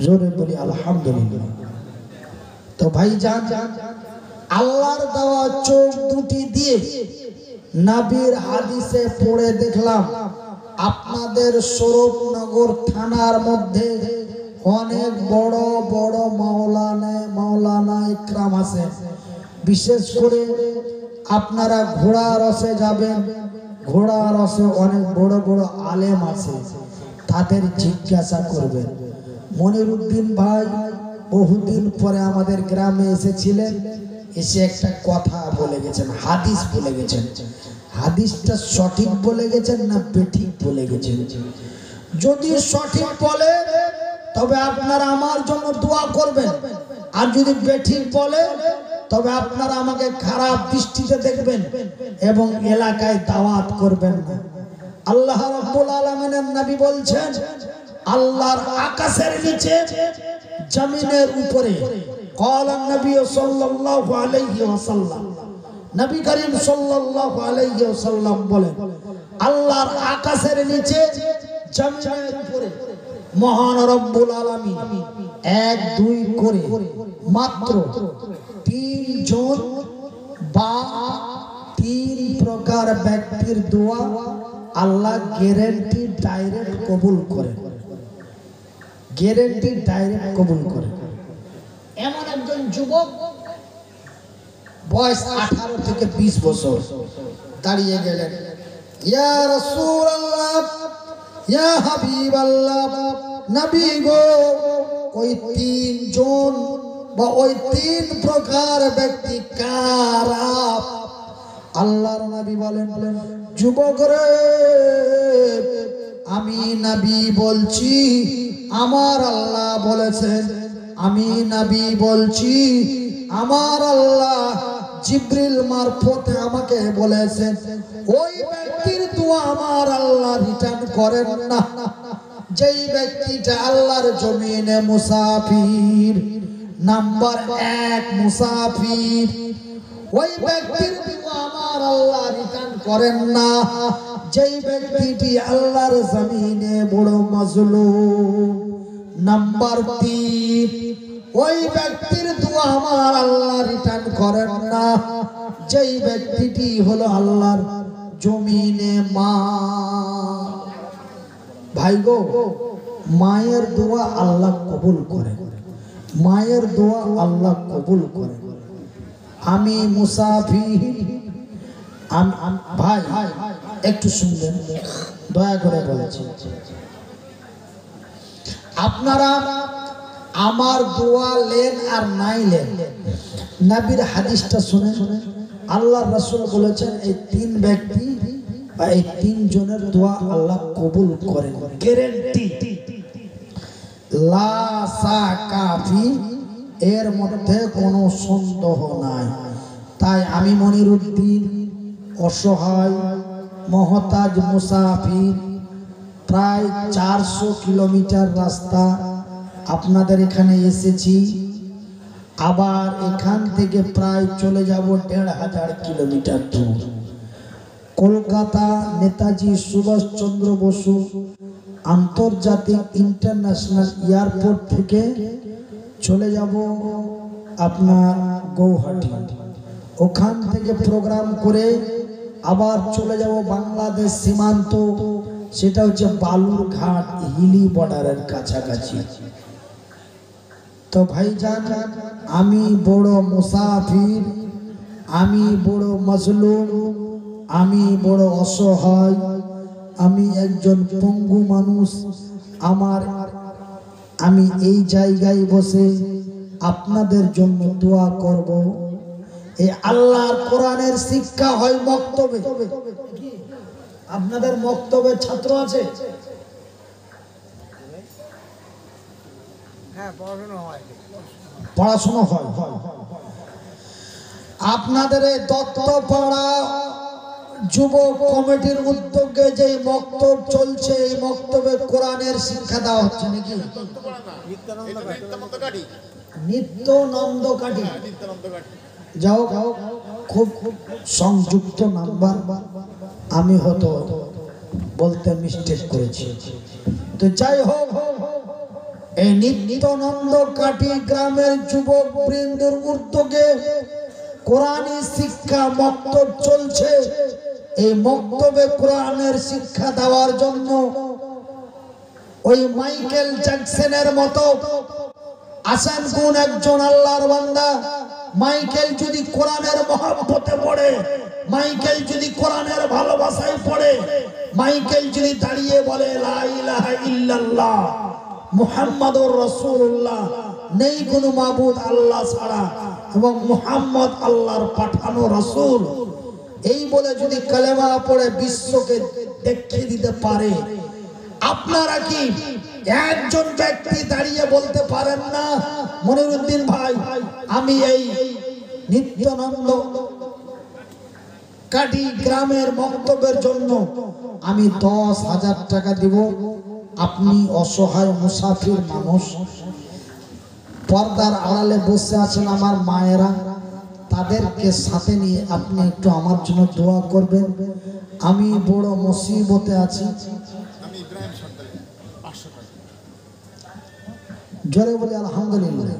জোরে বলি আলহামদুলিল্লাহ। তো ভাই জান, আল্লাহর দেওয়া চোখ দুটি দিয়ে নবীর হাদিসে পড়ে দেখলাম আপনাদের স্বরূপনগর থানার মধ্যে অনেক বড় বড় মাওলানা ইকরাম আছে। বিশেষ করে আপনারা ঘোড়া রসে যাবেন, ঘোড়া রসে অনেক বড় বড় আলেম আছে, তাদের জিজ্ঞাসা করবেন। মনিরউদ্দিন ভাই বহুদিন পরে আমাদের গ্রামে এসেছিলেন, এসে একটা কথা বলে গেছেন, হাদিস বলে গেছেন। হাদিসটা সঠিক বলে গেছেন না বেঠিক বলে গেছেন? যদি সঠিক বলে তবে আপনারা আমার জন্য দোয়া করবেন, আর যদি বেঠিক বলে তবে আপনারা আমাকে খারাপ দৃষ্টিতে দেখবেন এবং এলাকায় দাওয়াত করবেন না। আল্লাহ রাব্বুল আলামিনের নবী বলছেন, আল্লাহর আকাশের নিচে জমিনের উপরে, ক্বালা নবী সাল্লাল্লাহু আলাইহি ওয়াসাল্লাম, নবী করিম সাল্লাল্লাহু আলাইহি ওয়াসাল্লাম বলেন, আল্লাহর আকাশের নিচে জমিনের উপরে মহান রব্বুল আলামিন এক দুই করে মাত্র 3 জন বা 3 প্রকার ব্যক্তির দোয়া আল্লাহ গ্যারান্টি ডাইরেক্ট কবুল করে, গ্যারান্টি ডাইরেক্ট কবুল করে। এমন একজন যুবক বয়স 18 থেকে 20 বছর, দাঁড়িয়ে গেলেন, ইয়া রাসূলুল্লাহ, ইয়া হাবিবাল্লাহ, নবী গো, ওই তিনজন বা ওই তিন প্রকার ব্যক্তি কারা? আল্লাহর নবী বলেন, যুবক রে, আমি নবী বলছি, আমার আল্লাহ বলেছেন, আমি নবী বলছি, আমার আল্লাহ জিবরিল মারফতে আমাকে বলেছেন, ওই ব্যক্তির দোয়া আমার আল্লাহ রিটার্ন করেন না, যেই ব্যক্তিটা আল্লাহর জমিনে মুসাফির। নাম্বার 1 মুসাফির, ওই ব্যক্তির দোয়া আমার আল্লাহ রিটার্ন করেন না, যেই ব্যক্তিটি আল্লাহর জমিনে বড় মাজলুম। নাম্বার 3, ওই ব্যক্তির দোয়া আমার আল্লাহ রিটার্ন করেন না, যেই ব্যক্তিটি হলো আল্লাহর জমিনে মা। ভাই গো, মায়ের দোয়া আল্লাহ কবুল করেন, মায়ের দোয়া আল্লাহ কবুল করেন। আমি মুসাফির, ভাই একটু শুনবেন, দয়া করে বলেছি, আপনারা আমার দোয়া লেন আর নাই লেন, নবীর হাদিসটা শুনে আল্লাহ রাসূল বলেছেন, এই তিন ব্যক্তি বা এই তিনজনের দোয়া আল্লাহ কবুল করেন, গ্যারান্টি, লা সাকাফি, এর মধ্যে কোনো সন্দেহ নাই। তাই আমি মনিরউদ্দিন, অসহায় মহতাজ মুসাফির, প্রায় 400 কিলোমিটার রাস্তা আপনাদের এখানে এসেছি, আবার এখান থেকে প্রায় চলে যাব 1500 কিলোমিটার দূর, কলকাতা নেতাজি সুভাষচন্দ্র বসু আন্তর্জাতিক ইন্টারন্যাশনাল এয়ারপোর্ট থেকে চলে যাব আপনার গৌহাটি, ওখান থেকে প্রোগ্রাম করে আবার চলে যাব বাংলাদেশ সীমান্ত, সেটা হচ্ছে বালুরঘাট, হিলি বর্ডারের কাছাকাছি। তো ভাইজান, আমি বড় মুসাফির, আমি বড় মাজলুম, আমি বড় অসহায়, আমি একজন পঙ্গু মানুষ। আমি এই জায়গায় বসে আপনাদের জন্য দোয়া করব। এই আল্লাহর কোরআনের শিক্ষা হয় মক্তবে। আপনাদের মক্তবে ছাত্র আছে? হ্যাঁ, পড়াশোনা হয়। আপনাদের এই দত্তপাড়া যুব কমিটির উদ্যোগে যে মক্তব চলছে, এই মক্তবে কোরআনের শিক্ষা দেওয়া হচ্ছে নাকি? নিত্যানন্দ কাটি, যাও খুব সংযুক্ত নাম্বার, আমি হয়তো বলতে মিস্টেক করেছি। তো যাই হোক, এই নিত্যানন্দ কাটি গ্রামের যুবক বৃন্দের উদ্যোগে কোরআনী শিক্ষা মক্তব চলছে। এই মক্তবে কোরআনের শিক্ষা দেওয়ার জন্য ওই মাইকেল জ্যাকসনের মতো আছেন কোন একজন আল্লাহর বান্দা। মাইকেল যদি কোরআনের মহব্বতে পড়ে, মাইকেল যদি কোরআনের ভালোবাসায় পড়ে, মাইকেল যদি দাঁড়িয়ে বলে লা ইলাহা ইল্লাল্লাহ মুহাম্মাদুর রাসূলুল্লাহ, নেই কোনো মাবুদ আল্লাহ ছাড়া এবং মুহাম্মদ আল্লাহর পাঠানো রাসূল, এই বলে যদি কালেমা পড়ে বিশ্বকে দেখিয়ে দিতে পারে, আপনারা কি একজন ব্যক্তি দাঁড়িয়ে বলতে পারেন না, মনিরউদ্দিন ভাই, আমি এই নিত্যানন্দ কাটি গ্রামের মক্তবের জন্য আমি 10,000 টাকা দিব, আপনি অসহায় মুসাফির মানুষ, পর্দার আড়ালে বসে আছেন আমার মায়েরা, তাদেরকে সাথে নিয়ে আপনি একটু আমার জন্য দোয়া করবেন। আমি বড় মুসিবতে আছি। জোরে বলে আলহামদুলিল্লাহ।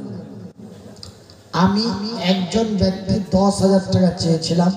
আমি একজন ব্যক্তি 10,000 টাকা চেয়েছিলাম,